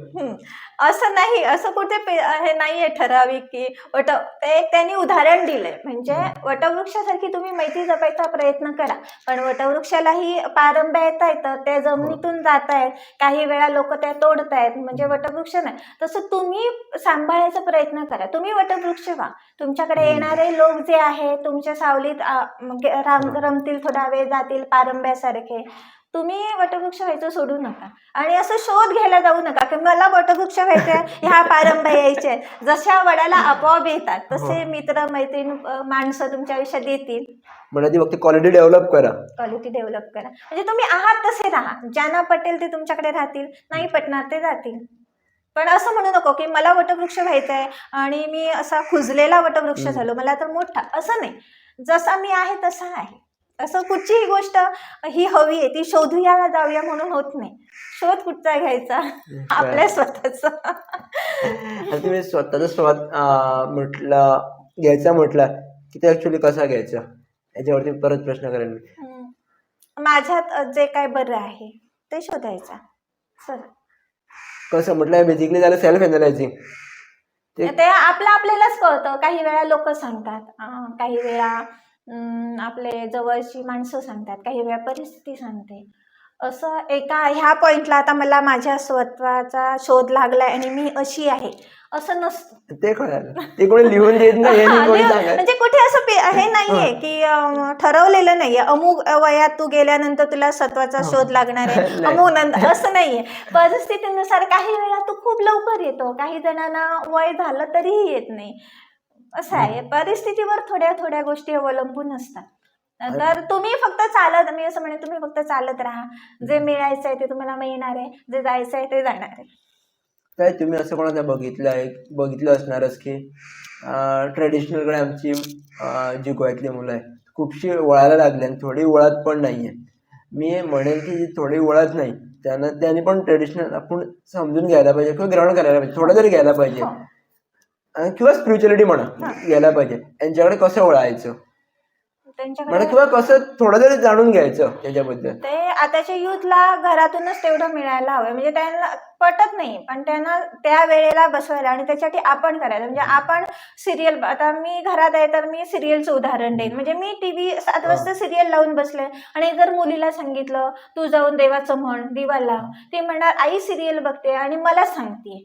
असं नाही, असं कुठे हे नाहीये ठराविक की ते एक त्यांनी उदाहरण दिलंय. म्हणजे वटवृक्षासारखी तुम्ही मैत्री जपायचा प्रयत्न करा, पण वटवृक्षालाही पारंब्या येत आहेत, त्या जमिनीतून जात आहेत, काही वेळा लोक त्या तोडतायत. म्हणजे वटवृक्ष नाही, तसं तुम्ही सांभाळायचा प्रयत्न करा. तुम्ही वटवृक्ष व्हा. तुमच्याकडे येणारे लोक जे आहे तुमच्या सावलीत रमतील, थोडा वेळ जातील, पारंब्यासारखे. तुम्ही वटवृक्ष व्हायचं सोडू नका आणि असं शोध घ्यायला जाऊ नका की मला वटवृक्ष व्हायचंय, ह्या पारंब्या यायच्या. जशा वडाला आपोआप येतात तसे मित्र मैत्रीण माणसं तुमच्या आयुष्यात येतील. मला ती फक्त क्वालिटी डेव्हलप करा. क्वालिटी डेव्हलप करा. म्हणजे तुम्ही आहात तसे राहा. ज्यांना पटेल ते तुमच्याकडे राहतील, नाही पटणार ते जातील. पण असं म्हणू नको की मला वटवृक्ष व्हायचंय आणि मी असा खुजलेला वटवृक्ष झालो, मला तर मोठा, असं नाही. जसा मी आहे तसा आहे. असं कुठचीही गोष्ट ही हवी आहे ती शोधूया जाऊया म्हणून होत नाही. शोध कुठचा घ्यायचा? आपल्या स्वतःचा. आणि तुम्ही स्वतःचा घ्यायचा म्हटला की ते ऍक्च्युली कसा घ्यायचा, याच्यावरती परत प्रश्न करेन मी. माझ्यात जे काय बरं आहे ते शोधायचं. सर कसं म्हटलं, बेसिकली झालं सेल्फ अनालायझिंग. ते आपल्यालाच कळतं. काही वेळा लोक सांगतात, काही वेळा आपले जवळची माणसं सांगतात, काही वेळा परिस्थिती सांगते. असं एका ह्या पॉइंटला आता मला माझ्या स्वत्वाचा शोध लागलाय आणि मी अशी आहे असं नसतं. ते कळालं. ते कोणी लिहून देत नाही आणि कोणी सांगत. म्हणजे कुठे असं हे नाहीये की ठरवलेलं नाहीये अमुक वयात तू गेल्यानंतर तुला सत्वाचा शोध लागणार आहे, अमुक नंतर, असं नाहीये. परिस्थितीनुसार काही वेळा तू खूप लवकर येतो, काही जणांना वय झालं तरीही येत नाही. असं आहे. परिस्थितीवर थोड्या थोड्या गोष्टी अवलंबून असतात. तर तुम्ही फक्त चालत, मी असं म्हणेन, तुम्ही फक्त चालत राहा. जे मिळायचं आहे ते तुम्हाला मिळणार आहे, जे जायचं आहे ते जाणार आहे. काय तुम्ही असं कोणाला बघितलं असणारच की ट्रेडिशनलकडे आमची जी गोव्यातली मुलं आहे खूपशी वळायला लागली आणि थोडी वळत पण नाहीये. मी म्हणेन की जी थोडी वळत नाही त्यांनी पण ट्रेडिशनल आपण समजून घ्यायला पाहिजे किंवा ग्रहण करायला पाहिजे, थोडं तरी घ्यायला पाहिजे. किंवा स्पिरिच्युअलिटी म्हणा घ्यायला पाहिजे. यांच्याकडे कसं वळायचं म्हणा, किंवा कसं थोडं तरी जाणून घ्यायचं त्याच्याबद्दल. ते आताच्या युथला घरातूनच तेवढं मिळायला हवं. म्हणजे त्यांना पटत नाही, पण त्यांना त्या वेळेला बसवायला आणि त्याच्यासाठी आपण करायला. म्हणजे आपण सिरियल, आता मी घरात आहे तर मी सिरियलचं उदाहरण देईन. म्हणजे मी टीव्ही 7 वाजता सिरियल लावून बसले आणि जर मुलीला सांगितलं तू जाऊन देवाचं म्हण, दिवा लाव, ती म्हणणार आई सिरियल बघते आणि मला सांगते.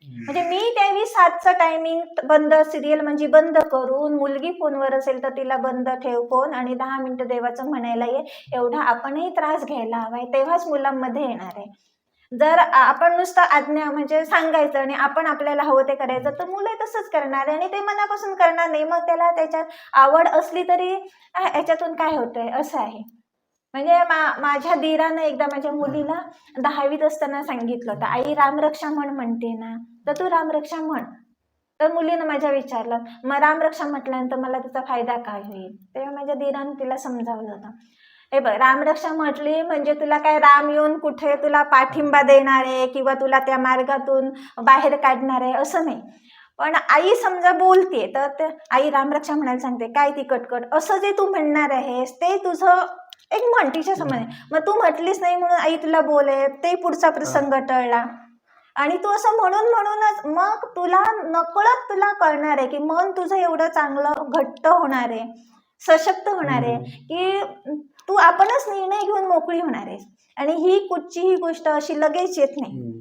म्हणजे मी त्यावेळी 7चं टायमिंग बंद, सिरियल म्हणजे बंद करून, मुलगी फोनवर असेल तर तिला बंद ठेव फोन आणि 10 मिनिटं देवाचं म्हणायला ये, एवढा आपणही त्रास घ्यायला हवाय. तेव्हाच मुलांमध्ये येणार आहे. जर आपण नुसतं आज्ञा म्हणजे सांगायचं आणि आपण आपल्याला हवं ते करायचं, तर मुलं तसंच करणार आहे आणि ते मनापासून करणार नाही. मग त्याला त्याच्यात आवड असली तरी याच्यातून काय होतंय असं आहे. म्हणजे माझ्या दीरानं एकदा माझ्या मुलीला 10वीत असताना सांगितलं होतं, आई रामरक्षा म्हण म्हणते ना, तर तू रामरक्षा म्हण. तर मुलीनं माझ्या विचारलं, मग रामरक्षा म्हटल्यानंतर मला त्याचा फायदा काय होईल? तेव्हा माझ्या दीरानं तिला समजावलं होतं, हे बघ, रामरक्षा म्हटली म्हणजे तुला काय राम येऊन कुठे तुला पाठिंबा देणार आहे किंवा तुला त्या मार्गातून बाहेर काढणार आहे असं नाही. पण आई समजा बोलते तर आई रामरक्षा म्हणायला सांगते, काय ती कटकट असं जे तू म्हणणार आहेस ते तुझं एक म्हण तिच्या समज. मग तू म्हटलीस नाही म्हणून आई तुला बोले, ते पुढचा प्रसंग टळला आणि तू असं म्हणूनच मग तुला नकळत तुला कळणार आहे की मन तुझं एवढं चांगलं घट्ट होणार आहे, सशक्त होणार आहे की तू आपणच निर्णय घेऊन मोकळी होणार आहेस. आणि ही कुठचीही गोष्ट अशी लगेच येत नाही,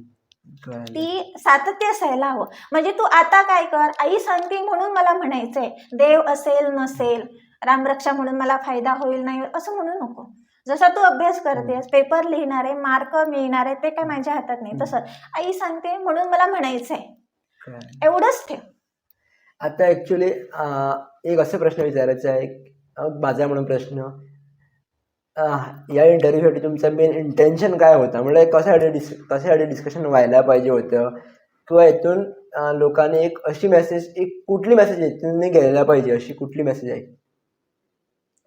ती सातत्य असायला हवं. म्हणजे तू आता काय कर, आई सांगते म्हणून मला म्हणायचंय, देव असेल नसेल, रामरक्षा म्हणून मला फायदा होईल नाही असं म्हणू नको. जसा तू अभ्यास करतेस, पेपर लिहिणार आहे, मार्क मिळणार आहे, ते काय माझ्या हातात नाही. तसं आई सांगते म्हणून मला म्हणायचंय, एवढंच ठेव. आता ऍक्च्युली एक असं प्रश्न विचारायचा आहे, माझा म्हणून प्रश्न, या इंटरव्ह्यूसाठी तुमचा मेन इंटेन्शन काय होता? म्हणजे कशासाठी डिस्कशन व्हायला पाहिजे होतं, किंवा यातून लोकांनी एक अशी मेसेज, एक कुठली मेसेज यातून घ्यायला पाहिजे, अशी कुठली मेसेज आहे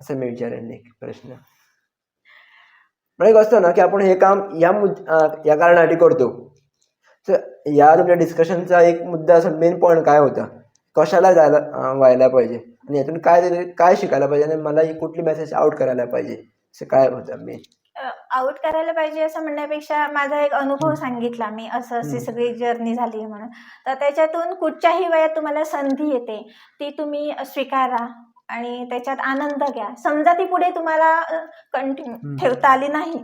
असं मी विचारेन एक प्रश्न. म्हणजे कसं असतं ना की आपण हे काम या कारणासाठी करतो. तर या तुमच्या डिस्कशनचा एक मुद्दा, असं मेन पॉईंट काय होता, कशाला व्हायला पाहिजे आणि यातून काय शिकायला पाहिजे आणि मला ही कुठली मेसेज आउट करायला पाहिजे, असं काय होतं मेन? आउट करायला पाहिजे असं म्हणण्यापेक्षा माझा एक अनुभव सांगितला मी, असं अशी सगळी जर्नी झाली म्हणून. तर त्याच्यातून कुठच्याही वयात तुम्हाला संधी येते ती तुम्ही स्वीकारा आणि त्याच्यात आनंद घ्या. समजा ती पुढे तुम्हाला कंटिन्यू ठेवता आली नाही,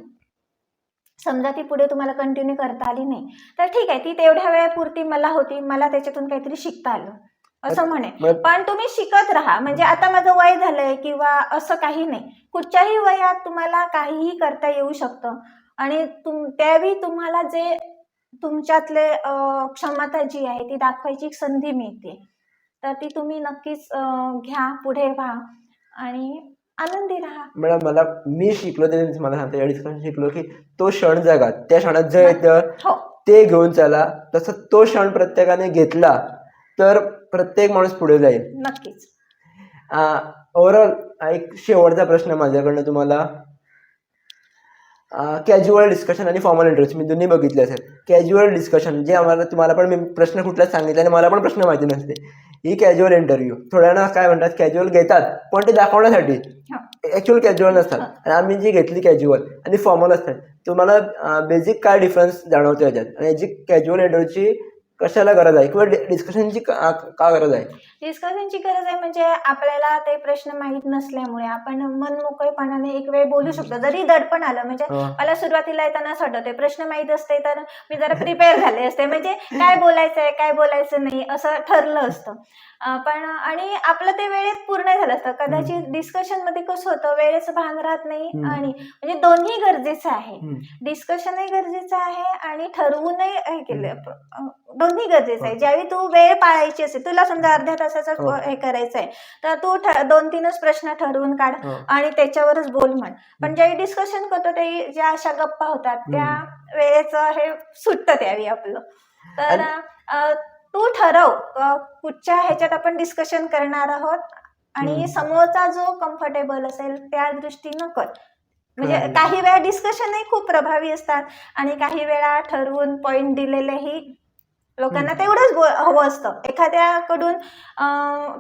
समजा ती पुढे तुम्हाला कंटिन्यू करता आली नाही, तर ठीक आहे, ती तेवढ्या वेळापुरती मला होती, मला त्याच्यातून काहीतरी शिकता आलं असं म्हणे. पण तुम्ही शिकत राहा. म्हणजे आता माझं वय झालंय किंवा असं काही नाही, कुठच्याही वयात तुम्हाला काहीही करता येऊ शकतं आणि त्यावेळी तुम्हाला जे तुमच्यातले क्षमता जी आहे ती दाखवायची संधी मिळते, तर ती तुम्ही नक्कीच घ्या, पुढे व्हा आणि आनंदी राहा. मॅडम, मी शिकलो ते मला सांगता, या डिस्कशन शिकलो की तो क्षण जगा, त्या क्षणात जे येतं ते घेऊन चला. तसं तो क्षण प्रत्येकाने घेतला तर प्रत्येक माणूस पुढे जाईल नक्कीच. ओव्हरऑल एक शेवटचा प्रश्न माझ्याकडनं तुम्हाला, कॅज्युअल डिस्कशन आणि फॉर्मल इंटरव्ह्यू मी दोन्ही बघितले असेल. कॅज्युअल डिस्कशन जे तुम्हाला पण मी प्रश्न कुठलाच सांगितले आणि मला पण प्रश्न माहिती नसते, ही कॅज्युअल इंटरव्ह्यू. थोड्या ना काय म्हणतात, कॅज्युअल घेतात पण ते दाखवण्यासाठी, ऍक्च्युअल कॅज्युअल नसतात. आणि आम्ही जी घेतली कॅज्युअल आणि फॉर्मल असतात, तुम्हाला बेसिक काय डिफरन्स जाणवतो याच्यात, आणि याची कॅज्युअल इंटरव्ह्यूची कशाला गरज आहे किंवा डिस्कशनची का गरज आहे? डिस्कशनची गरज आहे म्हणजे आपल्याला ते प्रश्न माहीत नसल्यामुळे आपण मनमोकळेपणाने एक वेळ बोलू शकतो, जरी दडपण आलं. म्हणजे मला सुरुवातीला येताना असं वाटतं, प्रश्न माहीत असते तर मी जरा प्रिपेअर झाले असते, म्हणजे काय बोलायचं आहे काय बोलायचं नाही असं ठरलं असतं. पण आणि आपलं ते वेळेत पूर्ण झालं असतं. कदाचित डिस्कशन मध्ये कसं होतं, वेळेचं भान राहत नाही आणि म्हणजे दोन्ही गरजेचं आहे, डिस्कशनही गरजेचं आहे आणि ठरवूनही हे केलं, दोन्ही गरजेचं आहे. ज्यावेळी तू वेळ पाळायची असेल, तुला समजा अर्ध्या तासाचं हे करायचं आहे, तर तू 2-3च प्रश्न ठरवून काढ आणि त्याच्यावरच बोल म्हण. पण ज्यावेळी डिस्कशन करतो त्यावेळी ज्या अशा गप्पा होतात त्या वेळेचं हे सुटतं त्यावेळी आपलं. तर तू ठरव कुठच्या ह्याच्यात आपण डिस्कशन करणार आहोत आणि समोरचा जो कम्फर्टेबल असेल त्या दृष्टीनं कर. म्हणजे काही वेळा डिस्कशनही खूप प्रभावी असतात आणि काही वेळा ठरवून पॉइंट दिलेलेही लोकांना तेवढंच हवं असतं. एखाद्याकडून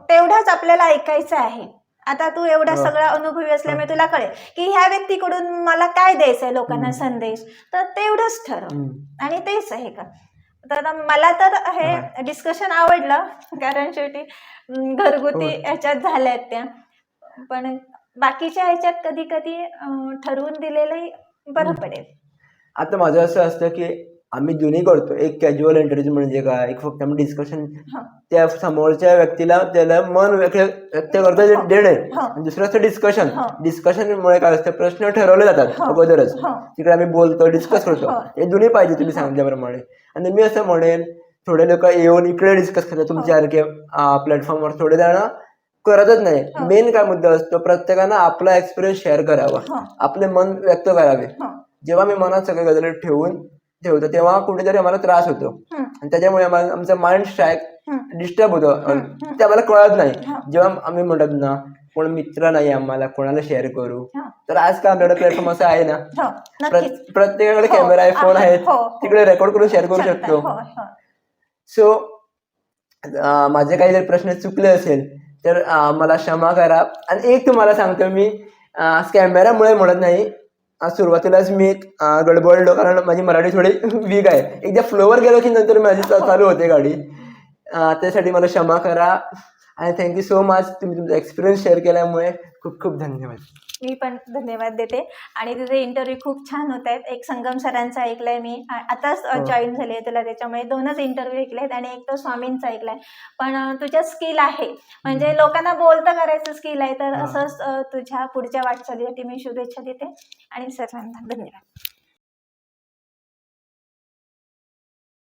तेवढंच आपल्याला ऐकायचं आहे. आता तू एवढा सगळा अनुभवी असल्यामुळे तुला कळेल की ह्या व्यक्तीकडून मला काय द्यायचंय लोकांना संदेश, तर तेवढंच ठरव आणि तेच आहे का. तर मला तर हे डिस्कशन आवडलं, कारण शेवटी घरगुती ह्याच्यात झाल्यात त्या, पण बाकीच्या ह्याच्यात कधी कधी ठरवून दिलेलंही बरं पडेल. आता माझं असं असतं की आम्ही दोन्ही करतो. एक कॅज्युअल इंटरव्ह्यू म्हणजे काय, एक फक्त आम्ही डिस्कशन हा. त्या समोरच्या व्यक्तीला त्याला मन व्यक्त करता देणे, हा. आणि दुसरं असतं डिस्कशन. हा. डिस्कशनमुळे काय असतं, प्रश्न ठरवले जातात हा. अगोदरच, हा. तिकडे आम्ही बोलतो, डिस्कस करतो. हा. हे दोन्ही पाहिजे तुम्ही हा. सांगितल्याप्रमाणे. आणि मी असं म्हणेन, थोडे लोक येऊन इकडे डिस्कस करतात तुमच्यासारखे प्लॅटफॉर्मवर, थोडे जण करतच नाही. हा. मेन काय मुद्दा असतो, प्रत्येकानं आपला एक्सपिरियन्स शेअर करावा, हा. आपले मन व्यक्त करावे. हा. जेव्हा मी मनात सगळे गजरे ठेवतो तेव्हा कुठेतरी आम्हाला त्रास होतो, आणि त्याच्यामुळे आमचं माइंड स्ट्राईक डिस्टर्ब होतं, ते आम्हाला कळत नाही. जेव्हा आम्ही म्हणतात ना, कोण मित्र नाही आम्हाला, कोणाला शेअर करू, तर आज का आपल्याकडे प्लॅटफॉर्म असं आहे ना, प्रत्येकाकडे कॅमेरा आहे, फोन आहे, तिकडे रेकॉर्ड करून शेअर करू शकतो. सो माझे काही जर प्रश्न चुकले असेल तर मला क्षमा करा. आणि एक तुम्हाला सांगतो मी, कॅमेरामुळे म्हणत नाही, सुरुवातीलाच मी गडबडलो, कारण माझी मराठी थोडी वीक आहे. एकदा फ्लोवर गेलो की नंतर माझी चालू होते गाडी. त्यासाठी मला क्षमा करा, आणि थँक्यू सो मच. तुम्ही तुमचा एक्सपिरियन्स शेअर केल्यामुळे खूप खूप धन्यवाद. मी पण धन्यवाद देते. आणि तुझे इंटरव्ह्यू खूप छान होत आहेत. एक संगम सरांचा ऐकलाय मी, आताच जॉईन झाली आहे तुला, त्याच्यामुळे 2च इंटरव्ह्यू ऐकले आहेत, आणि एक तर स्वामींचा ऐकलाय. पण तुझ्या स्किल आहे, म्हणजे लोकांना बोलतं करायचं स्किल आहे, तर असंच तुझ्या पुढच्या वाटचालीसाठी मी शुभेच्छा देते, आणि सर्वांना धन्यवाद.